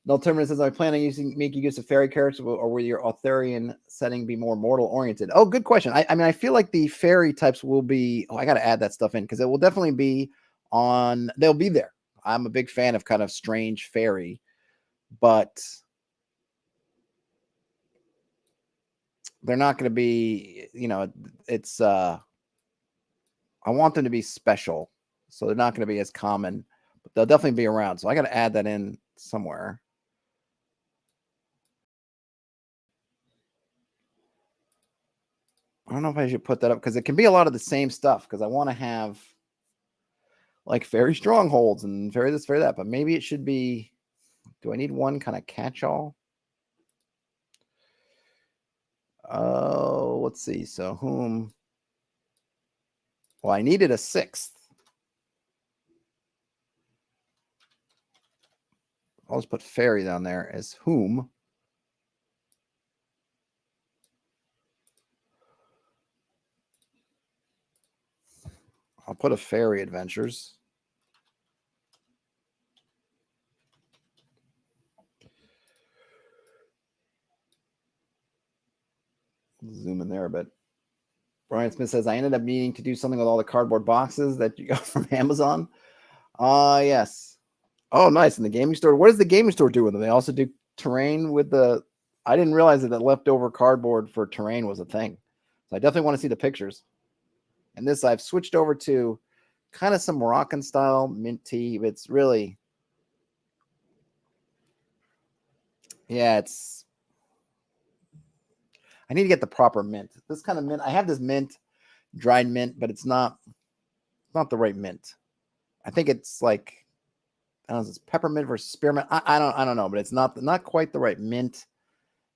A: Null Terminus says, I plan on making use of fairy characters, or will your Arthurian setting be more mortal oriented? Oh, good question. I mean, I feel like the fairy types will be, I got to add that stuff in, because it will definitely be they'll be there. I'm a big fan of kind of strange fairy, but they're not going to be, it's, I want them to be special. So they're not going to be as common, but they'll definitely be around. So I got to add that in somewhere. I don't know if I should put that up, because it can be a lot of the same stuff, because I want to have like fairy strongholds and fairy this, fairy that, but maybe it should be, do I need one kind of catch-all? Oh, let's see. So whom? Well, I needed a sixth. I'll just put fairy down there as whom. I'll put a fairy adventures. Zoom in there a bit. Brian Smith says, I ended up needing to do something with all the cardboard boxes that you got from Amazon. Yes. Oh, nice. In the gaming store. What does the gaming store do with them? They also do terrain with the, I didn't realize that leftover cardboard for terrain was a thing. So I definitely want to see the pictures. And this, I've switched over to kind of some Moroccan style mint tea. It's really, yeah, I need to get the proper mint. This kind of mint, I have this mint, dried mint, but it's not the right mint. I think it's like, I don't know, it's peppermint versus spearmint. I don't know, but it's not quite the right mint,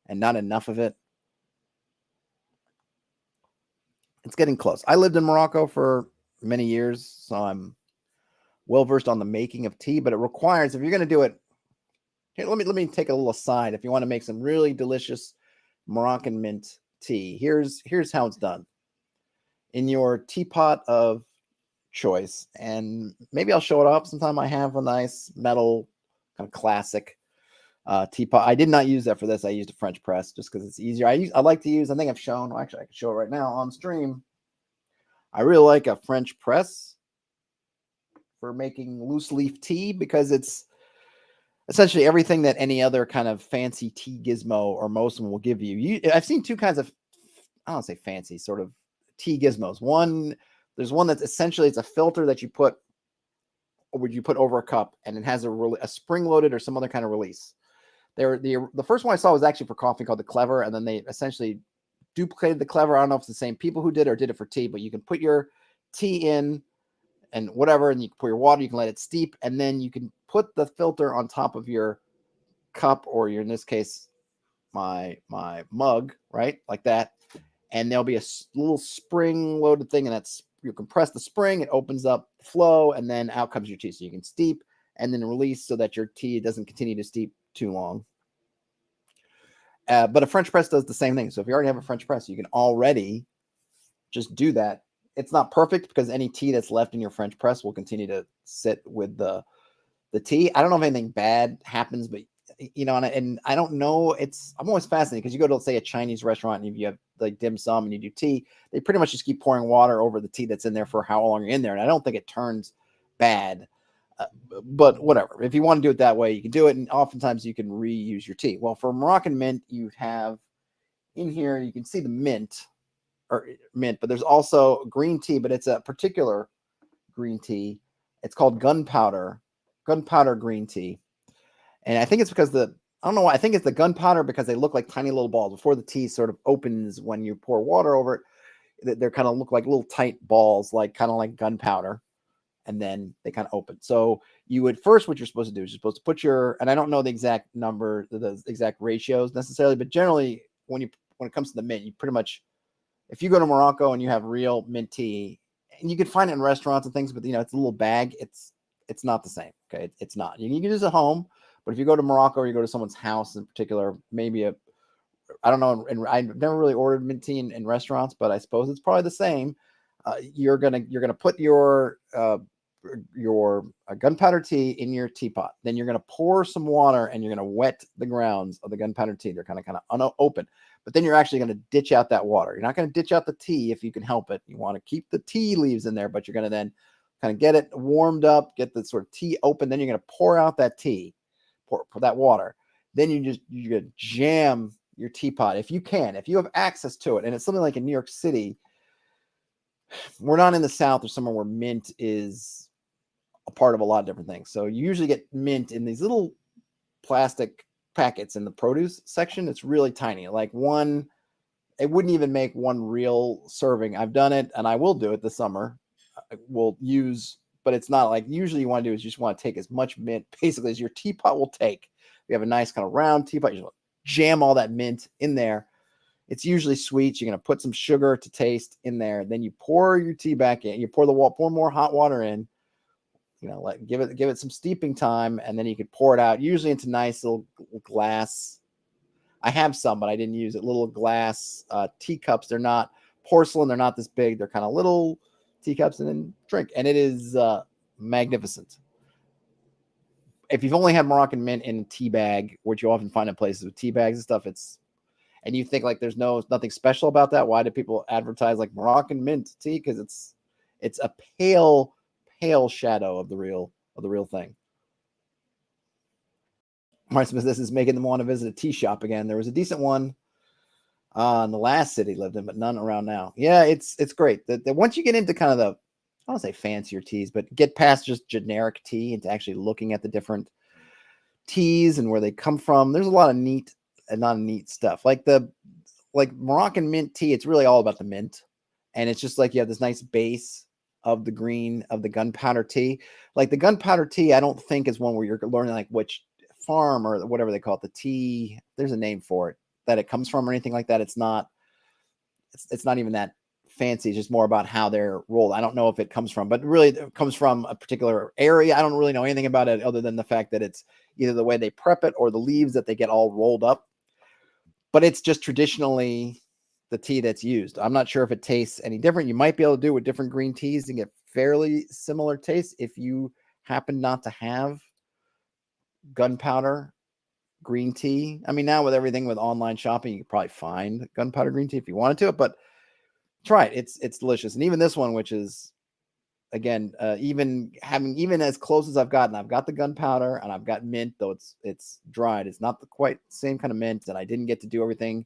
A: and not enough of it. It's getting close. I lived in Morocco for many years, so I'm well versed on the making of tea, but it requires, if you're going to do it, here, let me take a little aside. If you want to make some really delicious Moroccan mint tea, here's how it's done. In your teapot of choice, and maybe I'll show it off sometime. I have a nice metal kind of classic teapot. I did not use that for this. I used a French press just because it's easier. I like to use, I think I've shown, well, actually I can show it right now on stream. I really like a French press for making loose leaf tea, because it's essentially everything that any other kind of fancy tea gizmo or most of them will give you. I've seen two kinds of, I don't say fancy, sort of tea gizmos. There's one that's essentially, it's a filter that you put over a cup, and it has a spring loaded or some other kind of release. The first one I saw was actually for coffee, called the Clever, and then they essentially duplicated the Clever. I don't know if it's the same people who did it or did it for tea, but you can put your tea in and whatever, and you can put your water, you can let it steep, and then you can put the filter on top of your cup, or in this case, my mug, right? Like that. And there'll be a little spring loaded thing, and you can press the spring, it opens up the flow, and then out comes your tea. So you can steep and then release, so that your tea doesn't continue to steep too long. But a French press does the same thing. So if you already have a French press, you can already just do that. It's not perfect, because any tea that's left in your French press will continue to sit with the tea. I don't know if anything bad happens, but and I don't know. I'm always fascinated, because you go to, let's say, a Chinese restaurant, and you have like dim sum and you do tea. They pretty much just keep pouring water over the tea that's in there for how long you're in there, and I don't think it turns bad. But whatever. If you want to do it that way, you can do it, and oftentimes you can reuse your tea. Well, for Moroccan mint, you have in here, you can see the mint, but there's also green tea, but it's a particular green tea. It's called gunpowder, gunpowder green tea. And I think it's because I don't know why. I think it's the gunpowder because they look like tiny little balls. Before the tea sort of opens when you pour water over it, they kind of look like little tight balls, like kind of like gunpowder. And then they kind of open. So you would first, what you're supposed to do is you're supposed to put and I don't know the exact number, the exact ratios necessarily, but generally when it comes to the mint, you pretty much, if you go to Morocco and you have real mint tea, and you can find it in restaurants and things, but it's a little bag. It's not the same. Okay. It's not. You can use it at home, but if you go to Morocco or you go to someone's house in particular, maybe I don't know. And I've never really ordered mint tea in restaurants, but I suppose it's probably the same. You're gonna put your gunpowder tea in your teapot. Then you're gonna pour some water and you're gonna wet the grounds of the gunpowder tea. They're kind of unopened, but then you're actually gonna ditch out that water. You're not gonna ditch out the tea if you can help it. You want to keep the tea leaves in there, but you're gonna then kind of get it warmed up, get the sort of tea open. Then you're gonna pour out that tea, pour that water. Then you're gonna jam your teapot if you can, if you have access to it. And it's something like in New York City. We're not in the South or somewhere where mint is a part of a lot of different things. So you usually get mint in these little plastic packets in the produce section. It's really tiny. Like it wouldn't even make one real serving. I've done it and I will do it this summer. But it's not like usually you want to do is you just want to take as much mint basically as your teapot will take. You have a nice kind of round teapot. You just want to jam all that mint in there. It's usually sweet. You're going to put some sugar to taste in there. Then you pour your tea back in. You pour more hot water in. Give it some steeping time, and then you could pour it out. Usually into nice little glass. I have some, but I didn't use it. Little glass teacups. They're not porcelain. They're not this big. They're kind of little teacups, and then drink. And it is magnificent. If you've only had Moroccan mint in a tea bag, which you often find in places with tea bags and stuff, and you think like there's nothing special about that. Why do people advertise like Moroccan mint tea? Because it's a pale shadow of the real thing. Mark Smith, this is making them want to visit a tea shop again. There was a decent one in the last city lived in, but none around now. Yeah, it's great. That once you get into kind of I don't want to say fancier teas, but get past just generic tea into actually looking at the different teas and where they come from, there's a lot of neat and non-neat stuff. Like Moroccan mint tea, it's really all about the mint. And it's just like you have this nice base of the green of the gunpowder tea. Like the gunpowder tea, I don't think is one where you're learning like which farm or whatever they call it, the tea, there's a name for it, that it comes from or anything like that. It's not even that fancy. It's just more about how they're rolled. I don't know if it comes from, but really it comes from a particular area. I don't really know anything about it other than the fact that it's either the way they prep it or the leaves that they get all rolled up. But it's just traditionally the tea that's used. I'm not sure if it tastes any different. You might be able to do it with different green teas and get fairly similar tastes if you happen not to have gunpowder green tea. I mean, now with everything with online shopping, you could probably find gunpowder green tea if you wanted to, but try it. It's delicious. And even this one, which is again, even as close as I've gotten, I've got the gunpowder and I've got mint, though it's dried. It's not the quite same kind of mint, and I didn't get to do everything.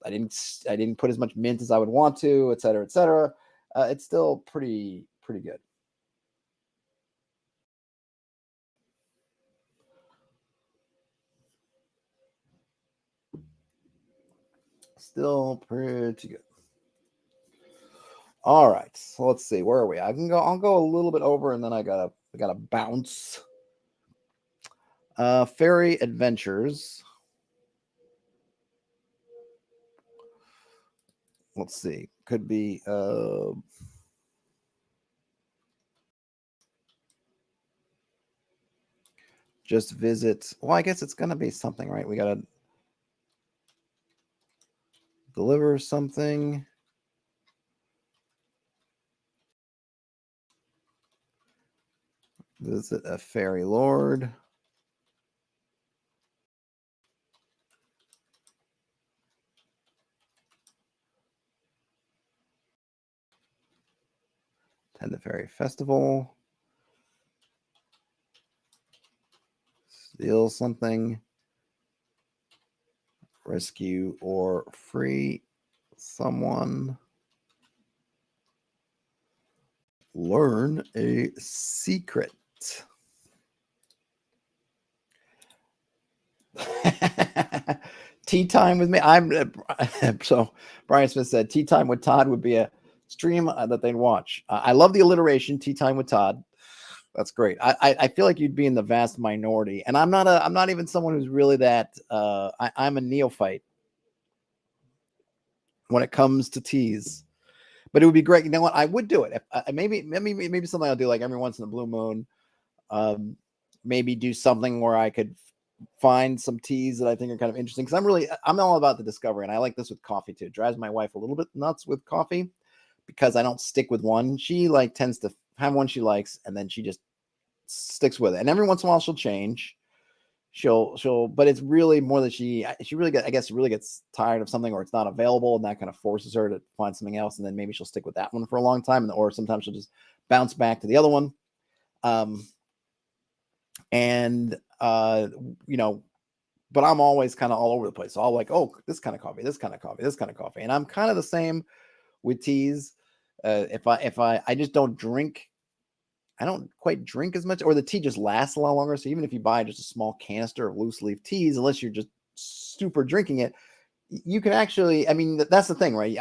A: I didn't put as much mint as I would want to, et cetera, et cetera. It's still pretty good. Still pretty good. All right, so let's see. Where are we? I'll go a little bit over, and then I gotta bounce. Fairy Adventures. Let's see. Could be just visit. Well, I guess it's gonna be something, right? We gotta deliver something. Visit a fairy lord. Attend the fairy festival. Steal something. Rescue or free someone. Learn a secret. Tea time with me. So Brian Smith said tea time with Todd would be a stream that they'd watch. I love the alliteration. Tea time with Todd. That's great. I feel like you'd be in the vast minority, and I'm not even someone who's really that. I'm a neophyte when it comes to teas. But it would be great. You know what? I would do it. If, maybe something I'll do like every once in a blue moon. Maybe do something where I could find some teas that I think are kind of interesting. Because I'm all about the discovery, and I like this with coffee too. It drives my wife a little bit nuts with coffee because I don't stick with one. She tends to have one she likes, and then she just sticks with it. And every once in a while she'll change. But it's really more that she really gets tired of something, or it's not available, and that kind of forces her to find something else, and then maybe she'll stick with that one for a long time, or sometimes she'll just bounce back to the other one. But I'm always kind of all over the place. So I'll like, oh, this kind of coffee, this kind of coffee, this kind of coffee, and I'm kind of the same with teas. If I just don't drink. I don't quite drink as much, or the tea just lasts a lot longer. So even if you buy just a small canister of loose leaf teas, unless you're just super drinking it, you can actually, that's the thing, right?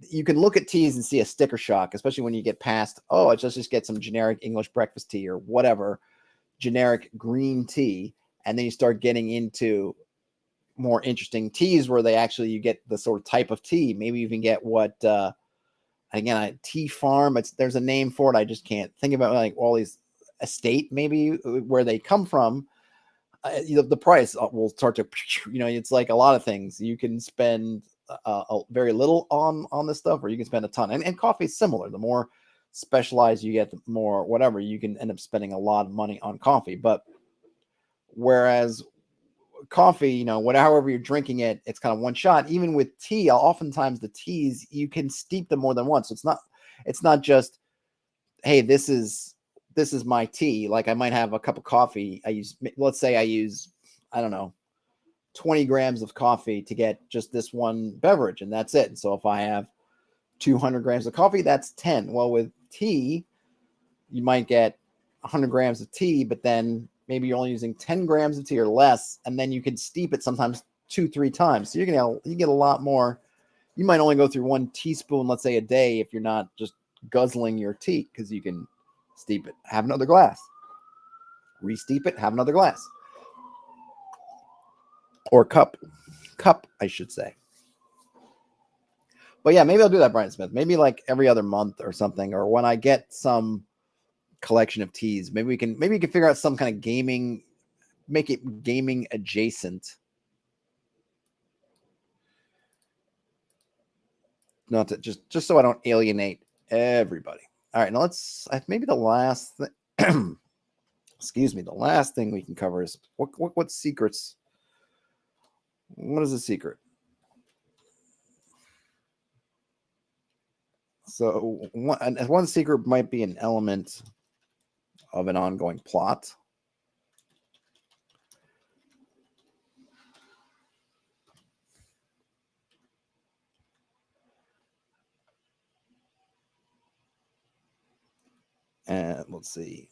A: You can look at teas and see a sticker shock, especially when you get past, let's just get some generic English breakfast tea or whatever, generic green tea. And then you start getting into more interesting teas where you get the sort of type of tea. Maybe even get what, again, a tea farm. There's a name for it. I just can't think about like all these estate, maybe where they come from. The price will start to, it's like a lot of things. You can spend very little on this stuff, or you can spend a ton. And coffee is similar. The more specialized you get, the more whatever you can end up spending a lot of money on coffee. But whereas coffee, however you're drinking it, it's kind of one shot. Even with tea, oftentimes the teas, you can steep them more than once. So it's not just, hey, this is my tea. Like I might have a cup of coffee. Let's say I use, I don't know, 20 grams of coffee to get just this one beverage, and that's it. And so if I have 200 grams of coffee, that's 10. Well, with tea, you might get 100 grams of tea, but then maybe you're only using 10 grams of tea or less, and then you can steep it sometimes 2-3 times. So you get a lot more. You might only go through 1 teaspoon, let's say, a day if you're not just guzzling your tea, because you can steep it, have another glass, re-steep it, have another glass, or cup, I should say. But yeah, maybe I'll do that, Brian Smith. Maybe like every other month or something, or when I get some collection of teas, maybe we can figure out some kind of gaming, make it gaming adjacent. Not to just so I don't alienate everybody. All right, now maybe the last thing, excuse me, the last thing we can cover is what secrets. What is a secret? So one secret might be an element of an ongoing plot. And let's see.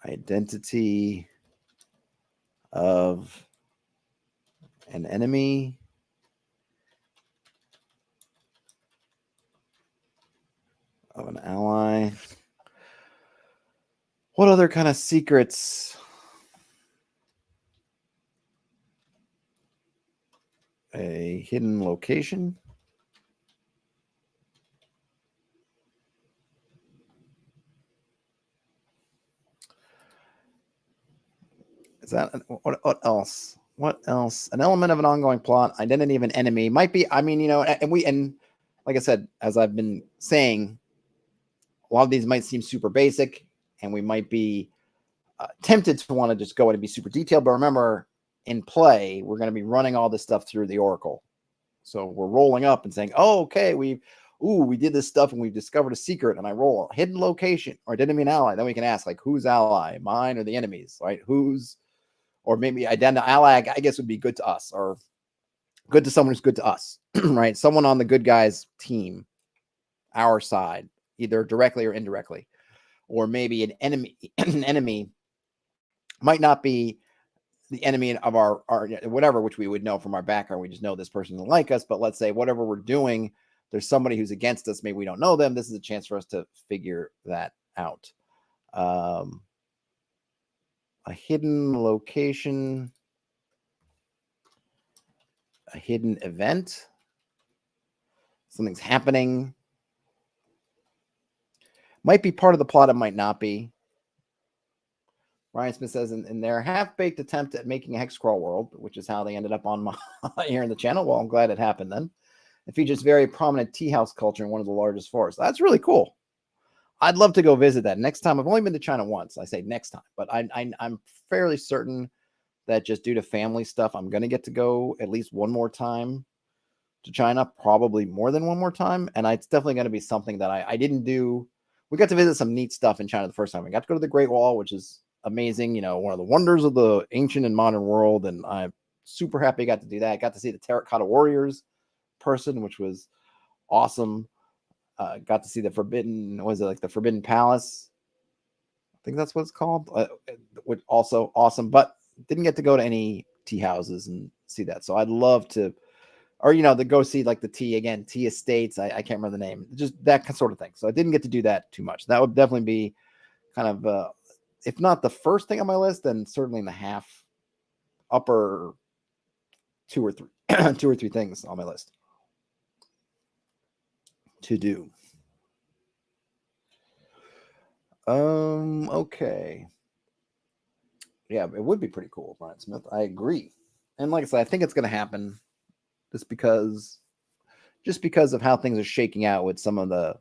A: Identity of an enemy. Of an ally. What other kind of secrets? A hidden location. Is that what else? What else? An element of an ongoing plot. Identity of an enemy might be. And like I said, as I've been saying, a lot of these might seem super basic, and we might be tempted to want to just go in and be super detailed. But remember, in play, we're going to be running all this stuff through the Oracle. So we're rolling up and saying, "Oh, okay, we did this stuff and we've discovered a secret." And I roll a hidden location or identity of an ally. Then we can ask, like, whose ally, mine or the enemy's, right? Or maybe identity ally, I guess, would be good to us, or good to someone who's good to us, right? Someone on the good guys team, our side, either directly or indirectly. or maybe an enemy, an enemy might not be the enemy of our whatever, which we would know from our background. We just know this person doesn't like us. But let's say whatever we're doing, there's somebody who's against us. Maybe we don't know them. This is a chance for us to figure that out. A hidden location, a hidden event. Something's happening. Might be part of the plot. It might not be. Ryan Smith says in their half-baked attempt at making a hex crawl world, which is how they ended up on my here in the channel. Well, I'm glad it happened then. It features very prominent tea house culture in one of the largest forests. That's really cool. I'd love to go visit that next time. I've only been to China once. I say next time, but I'm fairly certain that just due to family stuff, I'm going to get to go at least one more time to China, probably more than one more time. And it's definitely going to be something that I didn't do. We got to visit some neat stuff in China the first time. We got to go to the Great Wall, which is amazing. You know, one of the wonders of the ancient and modern world. And I'm super happy I got to do that. I got to see the Terracotta Warriors person, which was awesome. Got to see the the Forbidden Palace? I think that's what it's called. Which also awesome, but didn't get to go to any tea houses and see that. So I'd love to, or to go see like the tea estates. I can't remember the name, just that sort of thing. So I didn't get to do that too much. That would definitely be kind of, if not the first thing on my list, then certainly in the upper two or three things on my list to do. Okay. Yeah, it would be pretty cool, Brian Smith. I agree. And like I said, I think it's going to happen just because of how things are shaking out with some of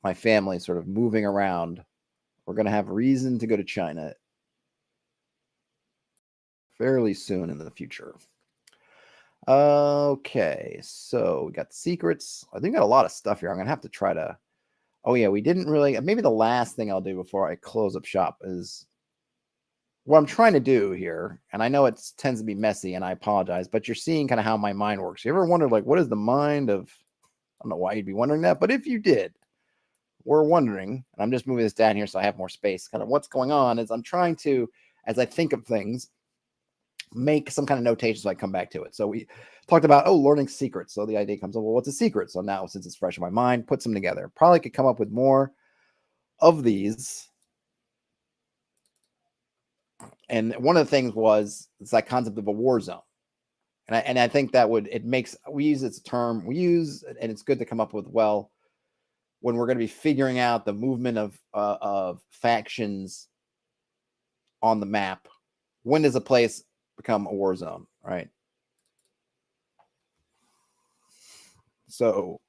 A: my family sort of moving around. We're going to have reason to go to China fairly soon in the future. Okay, so we got secrets. I think we got a lot of stuff here. I'm going to have to try to... Oh, yeah, we didn't really... Maybe the last thing I'll do before I close up shop is what I'm trying to do here. And I know it tends to be messy, and I apologize, but you're seeing kind of how my mind works. You ever wondered, like, what is the mind of... I don't know why you'd be wondering that, but if you did, we're wondering, and I'm just moving this down here so I have more space, kind of what's going on is I'm trying to, as I think of things, make some kind of notation so I come back to it. So we talked about, learning secrets. So the idea comes up, well, what's a secret? So now, since it's fresh in my mind, put some together. Probably could come up with more of these. And one of the things was it's that concept of a war zone. And I think that we use it's a term we use, and it's good to come up with, well, when we're going to be figuring out the movement of factions on the map, when does a place become a war zone, right? So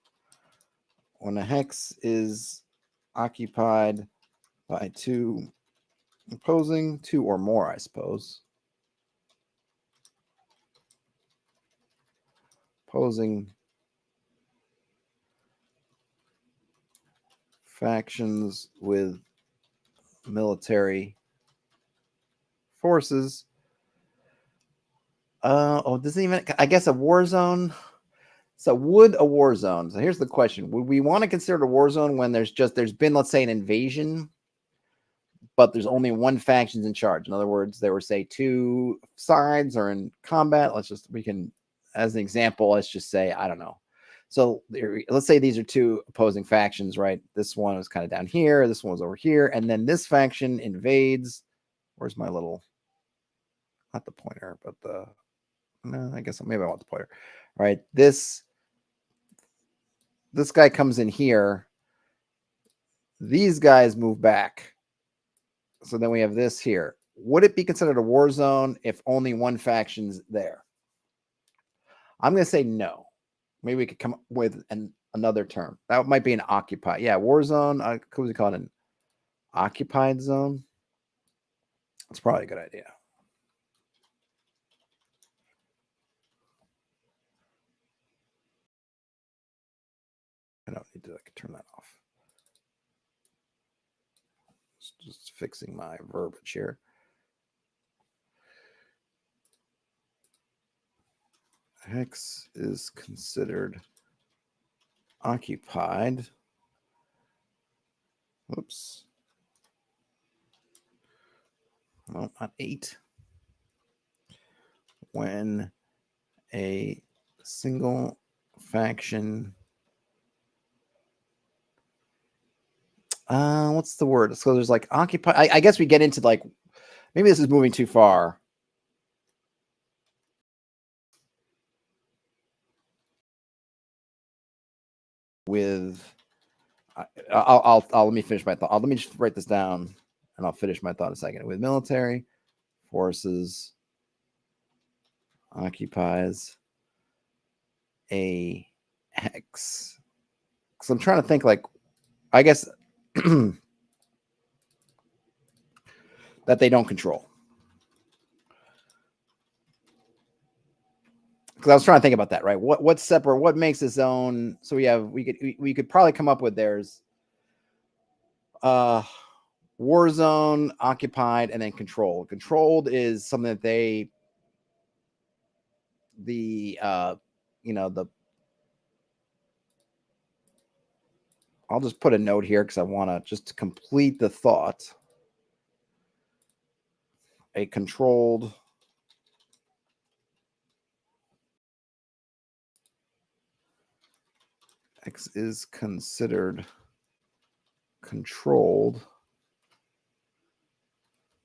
A: when a hex is occupied by two or more, I suppose, opposing factions with military forces. Doesn't even, I guess, a war zone. So would a war zone, so here's the question, would we want to consider it a war zone when there's been, let's say, an invasion, but there's only one faction's in charge? In other words, there were, say, two sides are in combat. We can, as an example, let's just say, I don't know. So let's say these are two opposing factions, right? This one was kind of down here. This one was over here. And then this faction invades. Where's my little, not the pointer, but no, I guess maybe I want the pointer. All right. This guy comes in here. These guys move back. So then we have this here. Would it be considered a war zone if only one faction's there? I'm going to say no. Maybe we could come up with another term. That might be an occupied. Yeah, war zone. Could we call it an occupied zone? That's probably a good idea. I don't need to turn that off. Just fixing my verbiage here. Hex is considered occupied. Whoops. well, not 8. When a single faction, what's the word? So there's like occupy. I guess we get into like, maybe this is moving too far. With, I'll let me finish my thought. Let me just write this down, and I'll finish my thought in a second. With military forces occupies a hex. Because I'm trying to think, like, I guess that they don't control. Because I was trying to think about that, right? What's separate? What makes its own? So we could probably come up with there's war zone, occupied, and then controlled. Controlled is something that they I'll just put a note here because I want to just complete the thought. A controlled X is considered controlled.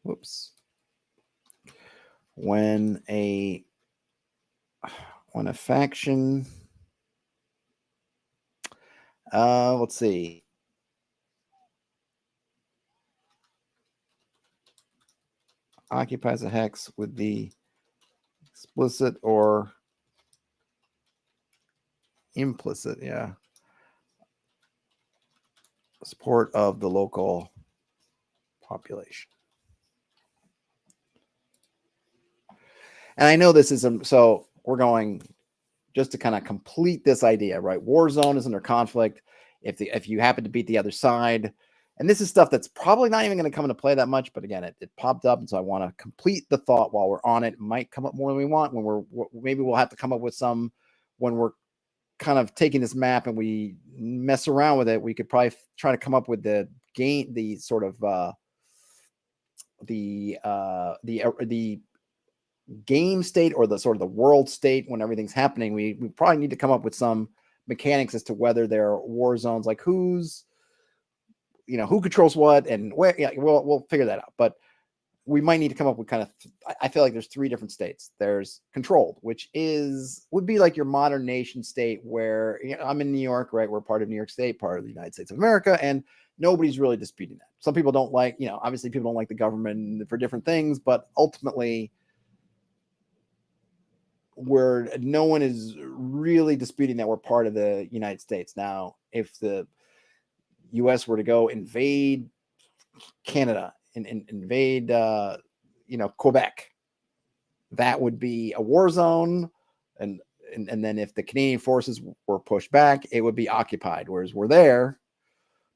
A: Whoops. When a faction, let's see. Occupies a hex with the explicit or implicit, support of the local population. And I know this is so we're going just to kind of complete this idea, right? War zone is under conflict. If you happen to beat the other side, and this is stuff that's probably not even going to come into play that much, but again, it popped up, and so I want to complete the thought while we're on it. It might come up more than we want when maybe we'll have to come up with some when we're kind of taking this map and we mess around with it. We could probably try to come up with the sort of the game state or the sort of the world state when everything's happening. We probably need to come up with some mechanics as to whether there are war zones, like who controls what and where. Yeah, we'll figure that out. But we might need to come up with kind of, I feel like there's 3 different states. There's controlled, which would be like your modern nation state where, I'm in New York, right? We're part of New York State, part of the United States of America, and nobody's really disputing that. Some people don't like, obviously people don't like the government for different things, but ultimately no one is really disputing that we're part of the United States. Now, if the U.S. were to go invade Canada and invade, Quebec, that would be a war zone. And then if the Canadian forces were pushed back, it would be occupied, whereas we're there.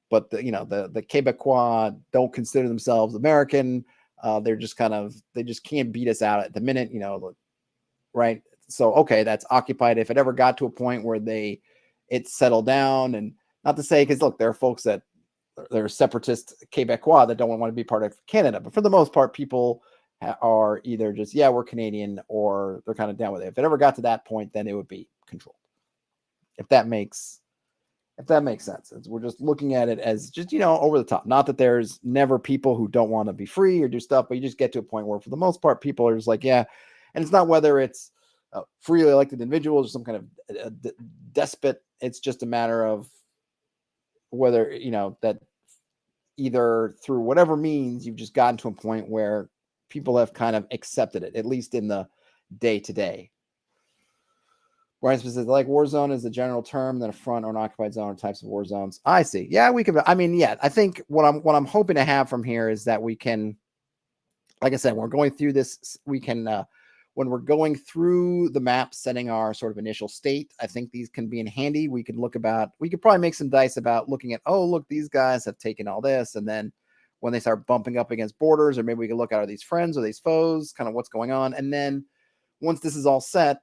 A: But the Quebecois don't consider themselves American. They're just they just can't beat us out at the minute, right? So, okay, that's occupied. If it ever got to a point where it settled down, and not to say, because look, there are folks that they're separatist Quebecois that don't want to be part of Canada, but for the most part, people are either just, we're Canadian, or they're kind of down with it. If it ever got to that point, then it would be controlled. If that makes sense. We're just looking at it as just, over the top. Not that there's never people who don't want to be free or do stuff, but you just get to a point where for the most part, people are just like, and it's not whether it's freely elected individuals or some kind of despot. It's just a matter of whether, that either through whatever means, you've just gotten to a point where people have kind of accepted it, at least in the day-to-day. Brian specific, like war zone is the general term, then a front or an occupied zone are types of war zones. I see. Yeah, we could. I think what I'm hoping to have from here is that we can, like I said, we're going through this. We can, when we're going through the map, setting our sort of initial state, I think these can be in handy. We could probably make some dice about looking at, oh, look, these guys have taken all this. And then when they start bumping up against borders, or maybe we can look at, are these friends or these foes, kind of what's going on. And then once this is all set,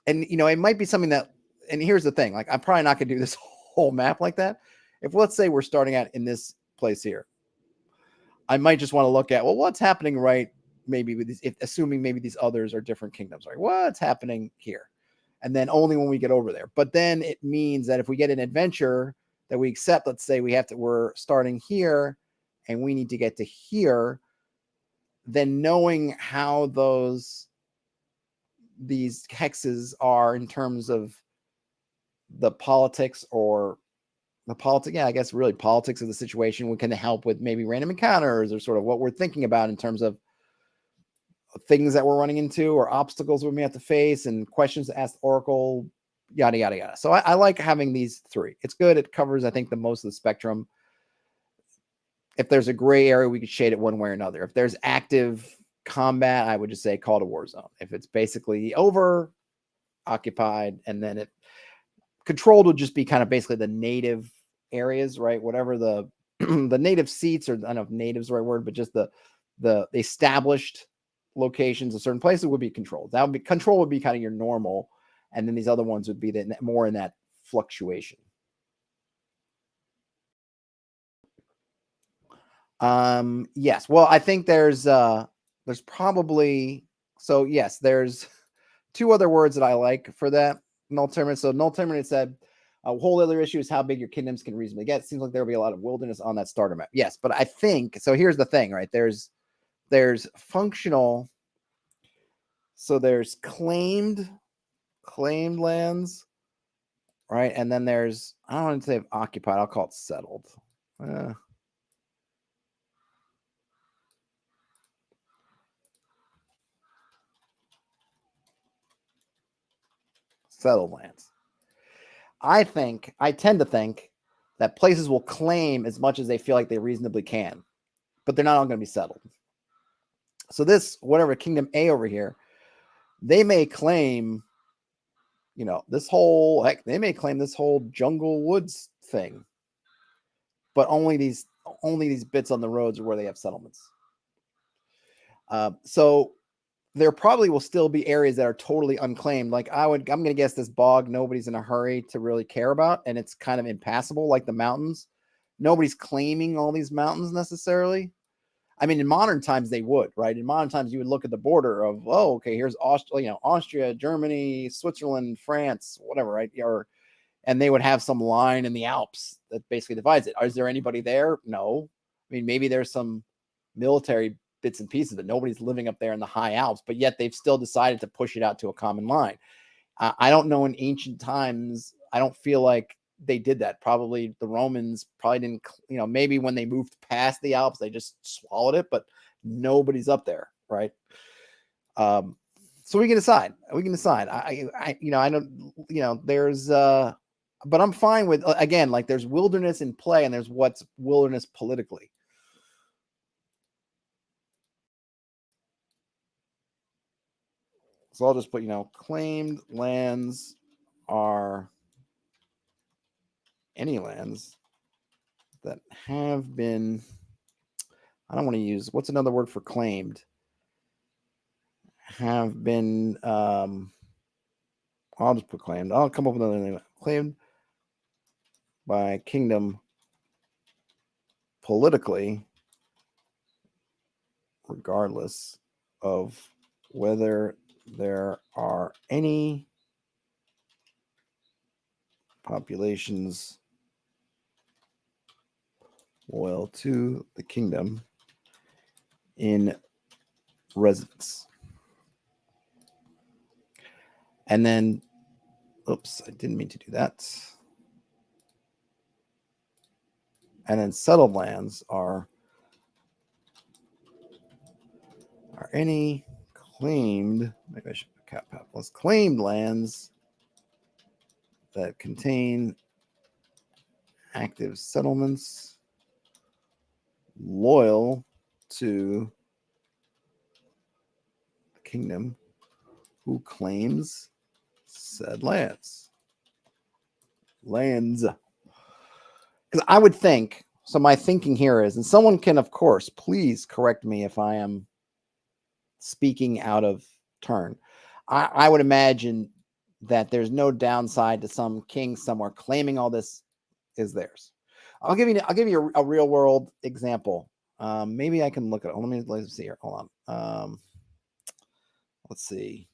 A: and, it might be something that, and here's the thing, like, I'm probably not going to do this whole map like that. If let's say we're starting out in this place here, I might just want to look at, well, what's happening, right? Maybe with these, assuming maybe these others are different kingdoms, right? What's happening here? And then only when we get over there. But then it means that if we get an adventure that we accept, let's say we're starting here and we need to get to here, then knowing how these hexes are in terms of the politics or the politics, yeah, I guess really politics of the situation, we can help with maybe random encounters or sort of what we're thinking about in terms of things that we're running into or obstacles we may have to face and questions to ask Oracle, yada, yada, yada. So I like having these three. It's good. It covers, I think, the most of the spectrum. If there's a gray area, we could shade it one way or another. If there's active combat, I would just say call to war zone. If it's basically over, occupied, and then it controlled would just be kind of basically the native areas, right? Whatever the the native seats, or I don't know if native's the right word, but just the established locations of certain places would be controlled. That would be control would be kind of your normal, and then these other ones would be more in that fluctuation. Yes. Well, I think there's probably, so yes, there's two other words that I like for that null terminus. So null terminus said a whole other issue is how big your kingdoms can reasonably get. It seems like there'll be a lot of wilderness on that starter map. Yes, but I think so. Here's the thing, right? There's functional. So there's claimed lands, right? And then there's, I don't want to say occupied. I'll call it settled. Settled lands. I tend to think that places will claim as much as they feel like they reasonably can, but they're not all going to be settled. So this, whatever Kingdom A over here, they may claim, this whole, heck, they may claim this whole jungle woods thing, but only these bits on the roads are where they have settlements. So there probably will still be areas that are totally unclaimed. Like I'm going to guess this bog, nobody's in a hurry to really care about, and it's kind of impassable, like the mountains. Nobody's claiming all these mountains necessarily. I mean, in modern times they would, right? In modern times you would look at the border of, oh, okay, here's Austria, Germany, Switzerland, France, whatever, right? And they would have some line in the Alps that basically divides it. Is there anybody there? No. I mean, maybe there's some military bits and pieces, but nobody's living up there in the high Alps, but yet they've still decided to push it out to a common line. I don't know, in ancient times, I don't feel like they did that. Probably the Romans probably didn't, maybe when they moved past the Alps, they just swallowed it, but nobody's up there, right? So we can decide. I don't, there's, but I'm fine with, again, like there's wilderness in play and there's what's wilderness politically. So I'll just put, claimed lands are any lands that have been, I don't want to use, what's another word for claimed? Have been, I'll just put claimed. I'll come up with another name. Claimed by kingdom politically, regardless of whether there are any populations loyal to the kingdom in residence. And then, oops, I didn't mean to do that. And then settled lands are any claimed, maybe I should put cap plus claimed lands that contain active settlements loyal to the kingdom who claims said lands. Because I would think, so my thinking here is, and someone can, of course, please correct me if I am speaking out of turn. I would imagine that there's no downside to some king somewhere claiming all this is theirs. I'll give you a real world example. Maybe I can look at it. Let's see here. Hold on. Let's see.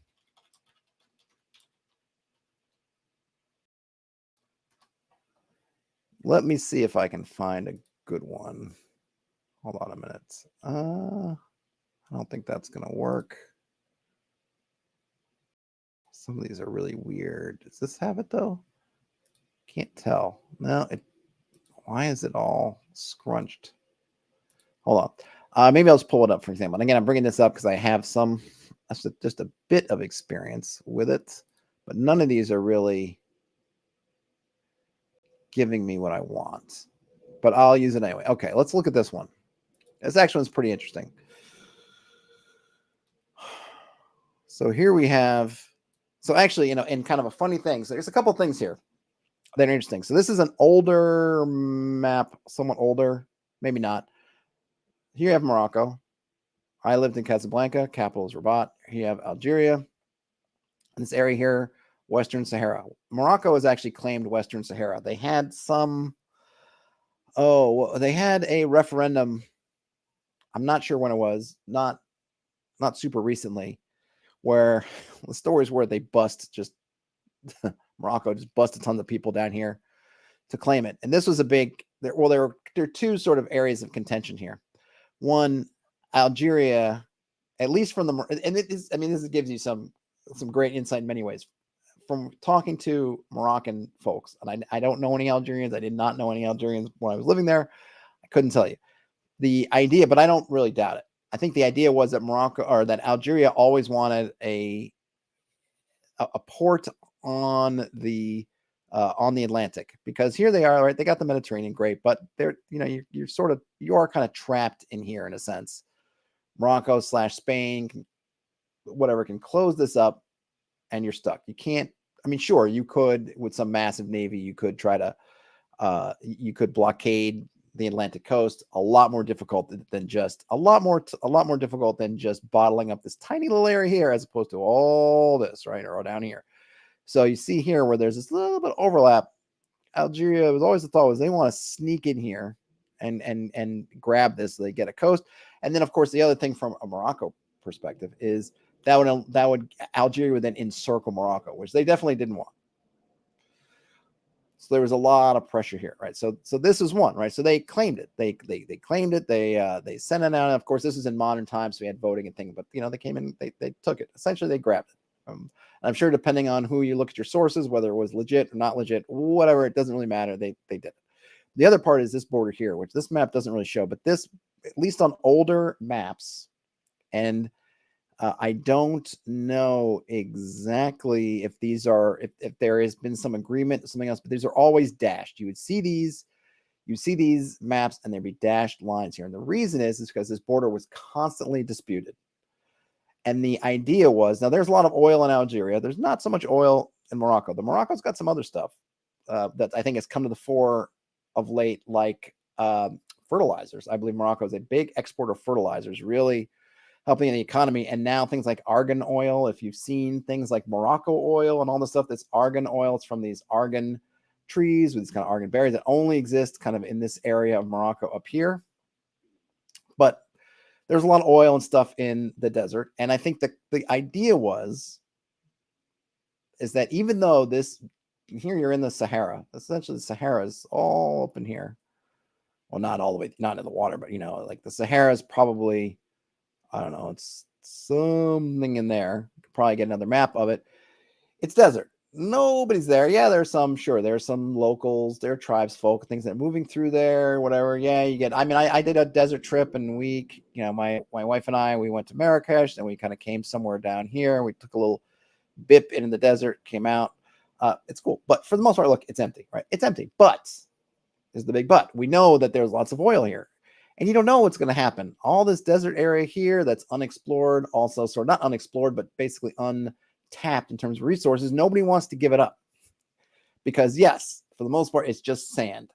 A: Let me see if I can find a good one. Hold on a minute. I don't think that's going to work. Some of these are really weird. Does this have it though? Can't tell. No, why is it all scrunched? Hold on. Maybe I'll just pull it up, for example. And again, I'm bringing this up because I have just a bit of experience with it, but none of these are really giving me what I want. But I'll use it anyway. Okay, let's look at this one. This actual one's pretty interesting. So here we have, so actually, in kind of a funny thing, so there's a couple things here that are interesting. So this is an older map, somewhat older, maybe not. Here you have Morocco. I lived in Casablanca, capital is Rabat. Here you have Algeria. This area here, Western Sahara. Morocco has actually claimed Western Sahara. They had they had a referendum. I'm not sure when it was, not super recently, where the stories were they Morocco just busted tons of people down here to claim it. And this was a big, there are two sort of areas of contention here. One, Algeria, at least from this gives you some great insight in many ways. From talking to Moroccan folks, and I don't know any Algerians. I did not know any Algerians when I was living there. I couldn't tell you the idea, but I don't really doubt it. I think the idea was that that Algeria always wanted a port on the Atlantic, because here they are, right? They got the Mediterranean, great, but they're, you are kind of trapped in here in a sense. Morocco / Spain, whatever, can close this up and you're stuck. You can't, sure, you could, with some massive navy, you could try to, you could blockade the Atlantic coast. A lot more difficult than just bottling up this tiny little area here, as opposed to all this, right, or down here. So you see here where there's this little bit of overlap. Algeria was always the thought was they want to sneak in here and grab this so they get a coast. And then, of course, the other thing from a Morocco perspective is that would Algeria would then encircle Morocco, which they definitely didn't want. So there was a lot of pressure here, right? So this is one, right? So they claimed it. They claimed it. They sent it out. Of course, this is in modern times, so we had voting and things. But they came in. They took it. Essentially, they grabbed it. I'm sure, depending on who you look at your sources, whether it was legit or not legit, whatever, it doesn't really matter. They did it. The other part is this border here, which this map doesn't really show, but this, at least on older maps, and I don't know exactly if these are, if there has been some agreement or something else, but these are always dashed. You would see these maps and there'd be dashed lines here. And the reason is because this border was constantly disputed. And the idea was, now there's a lot of oil in Algeria. There's not so much oil in Morocco. The Morocco's got some other stuff that I think has come to the fore of late, like fertilizers. I believe Morocco is a big exporter of fertilizers, really helping in the economy. And now things like argan oil, if you've seen things like Morocco oil and all the stuff that's argan oil, it's from these argan trees with these kind of argan berries that only exist kind of in this area of Morocco up here. But there's a lot of oil and stuff in the desert. And I think that the idea is that even though here you're in the Sahara, essentially the Sahara is all up in here. Well, not all the way, not in the water, but like the Sahara is probably, I don't know, it's something in there. You could probably get another map of it. It's desert. Nobody's there. Yeah, there's some locals, there are tribes folk, things that are moving through there, whatever. Yeah, you get, I did a desert trip, and we, my wife and I, we went to Marrakesh, and we kind of came somewhere down here. We took a little bip in the desert, came out. It's cool. But for the most part, look, it's empty, right? It's empty. But is the big but. We know that there's lots of oil here. And you don't know what's going to happen. All this desert area here that's unexplored, also sort of not unexplored, but basically untapped in terms of resources. Nobody wants to give it up. Because yes, for the most part, it's just sand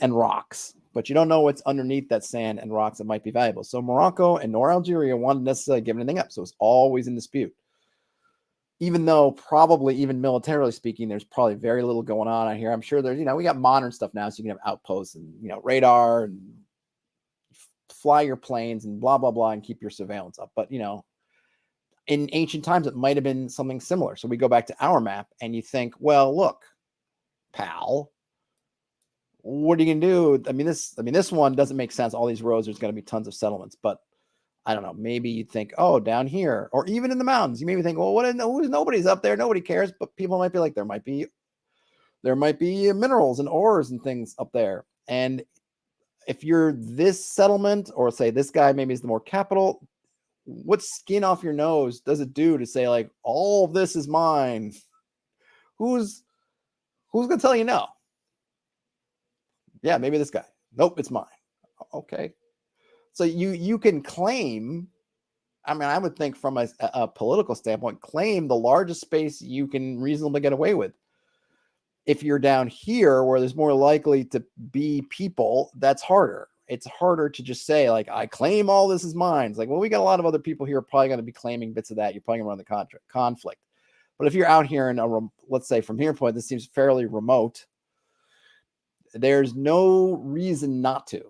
A: and rocks. But you don't know what's underneath that sand and rocks that might be valuable. So Morocco and nor Algeria wanted necessarily give anything up. So it's always in dispute. Even though probably, even militarily speaking, there's probably very little going on out here. I'm sure there's, we got modern stuff now, so you can have outposts and, radar and fly your planes and blah, blah, blah, and keep your surveillance up. But, in ancient times, it might have been something similar. So we go back to our map and you think, well, look, pal, what are you going to do? I mean, this one doesn't make sense. All these roads, there's going to be tons of settlements, but I don't know. Maybe you think, oh, down here, or even in the mountains, you maybe think, well, nobody's up there. Nobody cares. But people might be like, there might be minerals and ores and things up there. And if you're this settlement, or say this guy maybe is the more capital, what skin off your nose does it do to say like, all of this is mine? Who's going to tell you no? Yeah, maybe this guy. Nope, it's mine. Okay. So you can claim, I mean, I would think from a political standpoint, claim the largest space you can reasonably get away with. If you're down here where there's more likely to be people, that's harder. It's harder to just say, like, I claim all this is mine. It's like, well, we got a lot of other people here probably going to be claiming bits of that. You're probably going to run the conflict. But if you're out here in let's say from here point, this seems fairly remote, there's no reason not to.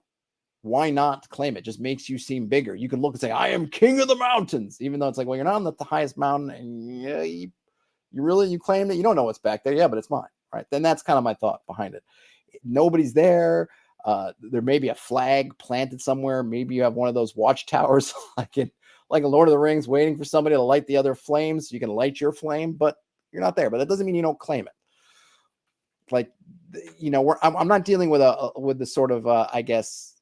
A: Why not claim it? Just makes you seem bigger. You can look and say, I am king of the mountains, even though it's like, well, you're not on the highest mountain, and yeah, you claim that you don't know what's back there. Yeah, but it's mine, right? Then that's kind of my thought behind it. Nobody's there. There may be a flag planted somewhere. Maybe you have one of those watchtowers like in Lord of the Rings, waiting for somebody to light the other flames so you can light your flame, but you're not there. But that doesn't mean you don't claim it. Like, I'm not dealing with the sort of, I guess,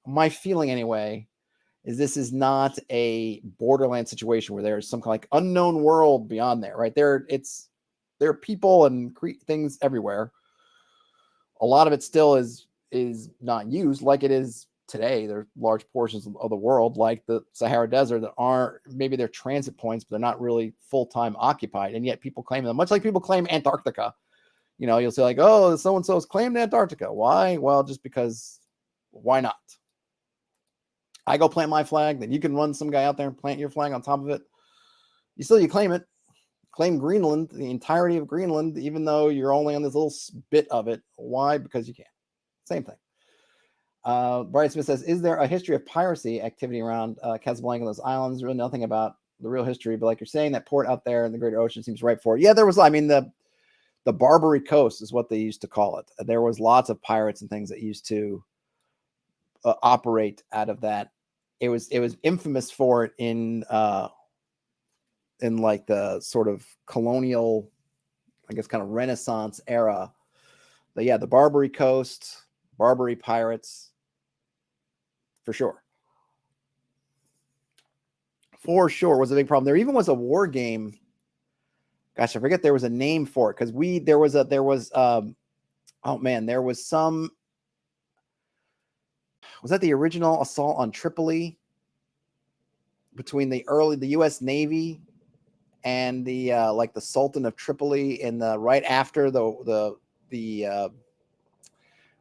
A: my feeling anyway, is this is not a borderland situation where there's some kind of like unknown world beyond there, right? There are people and things everywhere. A lot of it still is not used like it is today. There are large portions of the world, like the Sahara Desert, that aren't, maybe they're transit points, but they're not really full-time occupied. And yet people claim them, much like people claim Antarctica. You'll say like, oh, so-and-so's claimed Antarctica. Why? Well, just because, why not? I go plant my flag, then you can run some guy out there and plant your flag on top of it. You claim it. Claim Greenland, the entirety of Greenland, even though you're only on this little bit of it. Why? Because you can. Same thing. Brian Smith says, is there a history of piracy activity around Casablanca and those islands? Really nothing about the real history, but like you're saying, that port out there in the Greater Ocean seems ripe for it. Yeah, there was, the Barbary Coast is what they used to call it. There was lots of pirates and things that used to operate out of that. It was infamous for it in like the sort of colonial, I guess, kind of Renaissance era. But yeah, the Barbary Coast, Barbary pirates, for sure. For sure was a big problem. There even was a war game. Gosh, I forget there was a name for it, because there was some, was that the original assault on Tripoli between the U.S. Navy and the like the Sultan of Tripoli in the right after it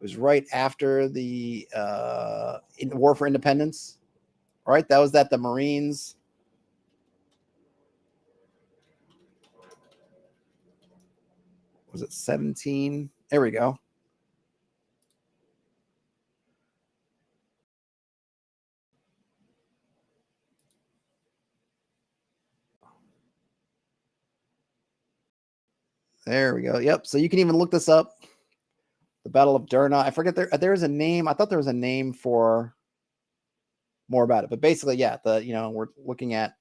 A: was right after the War for Independence, right? That was the Marines. Was it 17? There we go. There we go. Yep. So you can even look this up. The Battle of Derna. I forget there's a name. I thought there was a name for more about it, but basically, yeah, we're looking at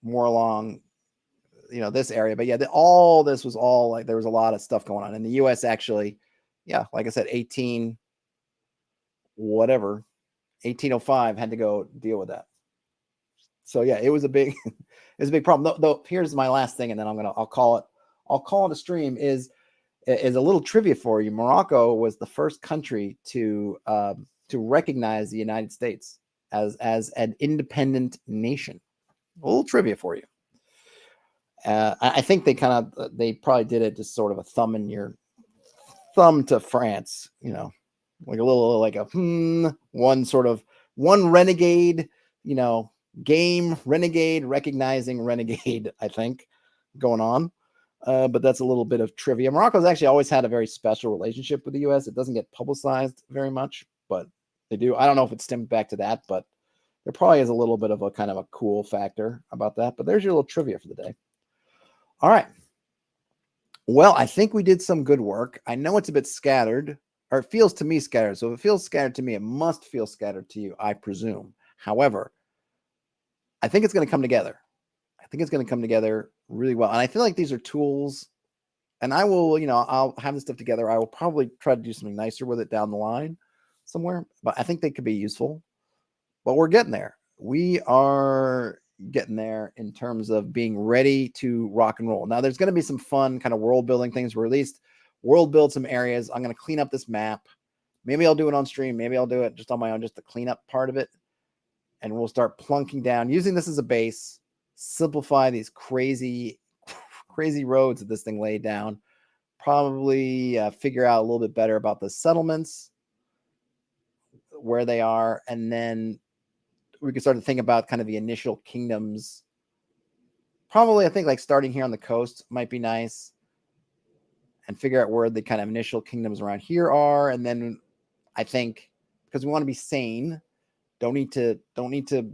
A: more along, this area, but yeah, all this was all like, there was a lot of stuff going on in the U.S. actually. Yeah. Like I said, 1805 had to go deal with that. So yeah, it was a big problem. Though here's my last thing, and then I'll call it a stream. Is a little trivia for you. Morocco was the first country to recognize the United States as an independent nation. A little trivia for you. I think they probably did it just sort of a thumb to France, like a little, like a one renegade, game renegade recognizing renegade, I think, going on. But that's a little bit of trivia. Morocco's actually always had a very special relationship with the U.S. It doesn't get publicized very much, but They do. I don't know if it stemmed back to that, but there probably is a little bit of a kind of a cool factor about that. But there's your little trivia for the day. All right. Well, I think we did some good work. I know it's a bit scattered, or it feels to me scattered. So if it feels scattered to me, it must feel scattered to you, I presume. However, I think it's going to come together. I think it's going to come together really well. And I feel like these are tools, and I will, I'll have this stuff together. I will probably try to do something nicer with it down the line somewhere, but I think they could be useful. But we're getting there. We are getting there in terms of being ready to rock and roll. Now, there's going to be some fun kind of world building things. We're at least world build some areas. I'm going to clean up this map. Maybe I'll do it on stream. Maybe I'll do it just on my own, just the cleanup part of it. And we'll start plunking down, using this as a base, simplify these crazy roads that this thing laid down. Probably figure out a little bit better about the settlements, where they are, and then we can start to think about kind of the initial kingdoms. Probably, I think, like starting here on the coast might be nice, and figure out where the kind of initial kingdoms around here are. And then I think, because we want to be sane, don't need to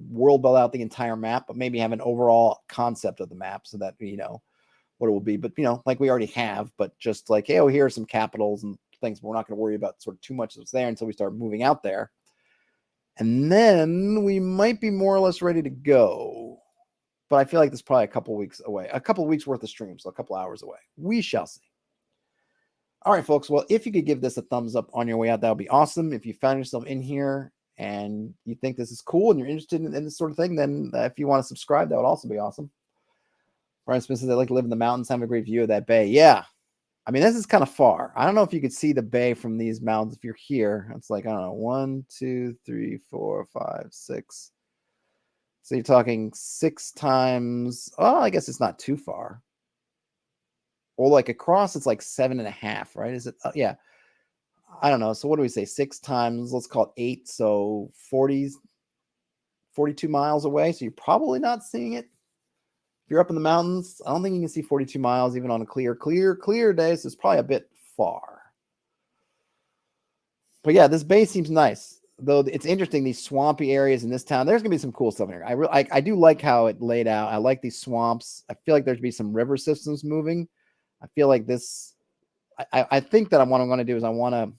A: world build out the entire map, but maybe have an overall concept of the map so that we know what it will be. But like we already have, but just like, hey, here are some capitals and things. But we're not going to worry about sort of too much that's there until we start moving out there. And then we might be more or less ready to go. But I feel like this is probably a couple weeks away, a couple weeks worth of streams, so a couple hours away. We shall see. All right, folks. Well, if you could give this a thumbs up on your way out, that would be awesome. If you found yourself in here and you think this is cool and you're interested in this sort of thing, then if you want to subscribe, that would also be awesome. Brian Smith says, I like to live in the mountains, have a great view of that bay. Yeah. I mean, this is kind of far. I don't know if you could see the bay from these mountains if you're here. It's like, I don't know, 1, 2, 3, 4, 5, 6. So you're talking 6 times. Oh, I guess it's not too far. Or like across, it's like 7.5, right? Is it? Yeah. I don't know. So what do we say? 6 times, let's call it 8. So 42 miles away. So you're probably not seeing it. If you're up in the mountains, I don't think you can see 42 miles even on a clear day. So it's probably a bit far. But yeah, this bay seems nice. Though it's interesting, these swampy areas in this town. There's going to be some cool stuff in here. I do like how it laid out. I like these swamps. I feel like there's be some river systems moving. I feel like this. I think that what I'm going to do is I want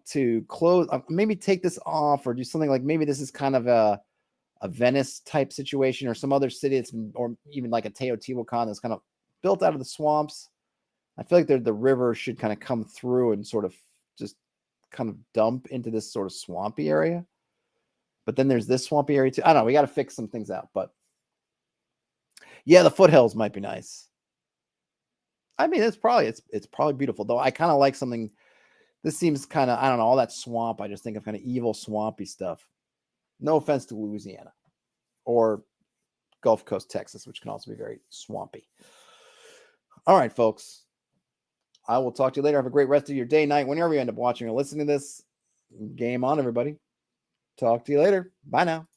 A: to close, maybe take this off or do something like maybe this is kind of a Venice type situation or some other city or even like a Teotihuacan that's kind of built out of the swamps. I feel like the river should kind of come through and sort of just kind of dump into this sort of swampy area. But then there's this swampy area too. I don't know. We got to fix some things out, but yeah, the foothills might be nice. I mean, it's probably beautiful though. I kind of like something. This seems kind of, I don't know, all that swamp. I just think of kind of evil, swampy stuff. No offense to Louisiana or Gulf Coast, Texas, which can also be very swampy. All right, folks. I will talk to you later. Have a great rest of your day, night, whenever you end up watching or listening to this. Game on, everybody. Talk to you later. Bye now.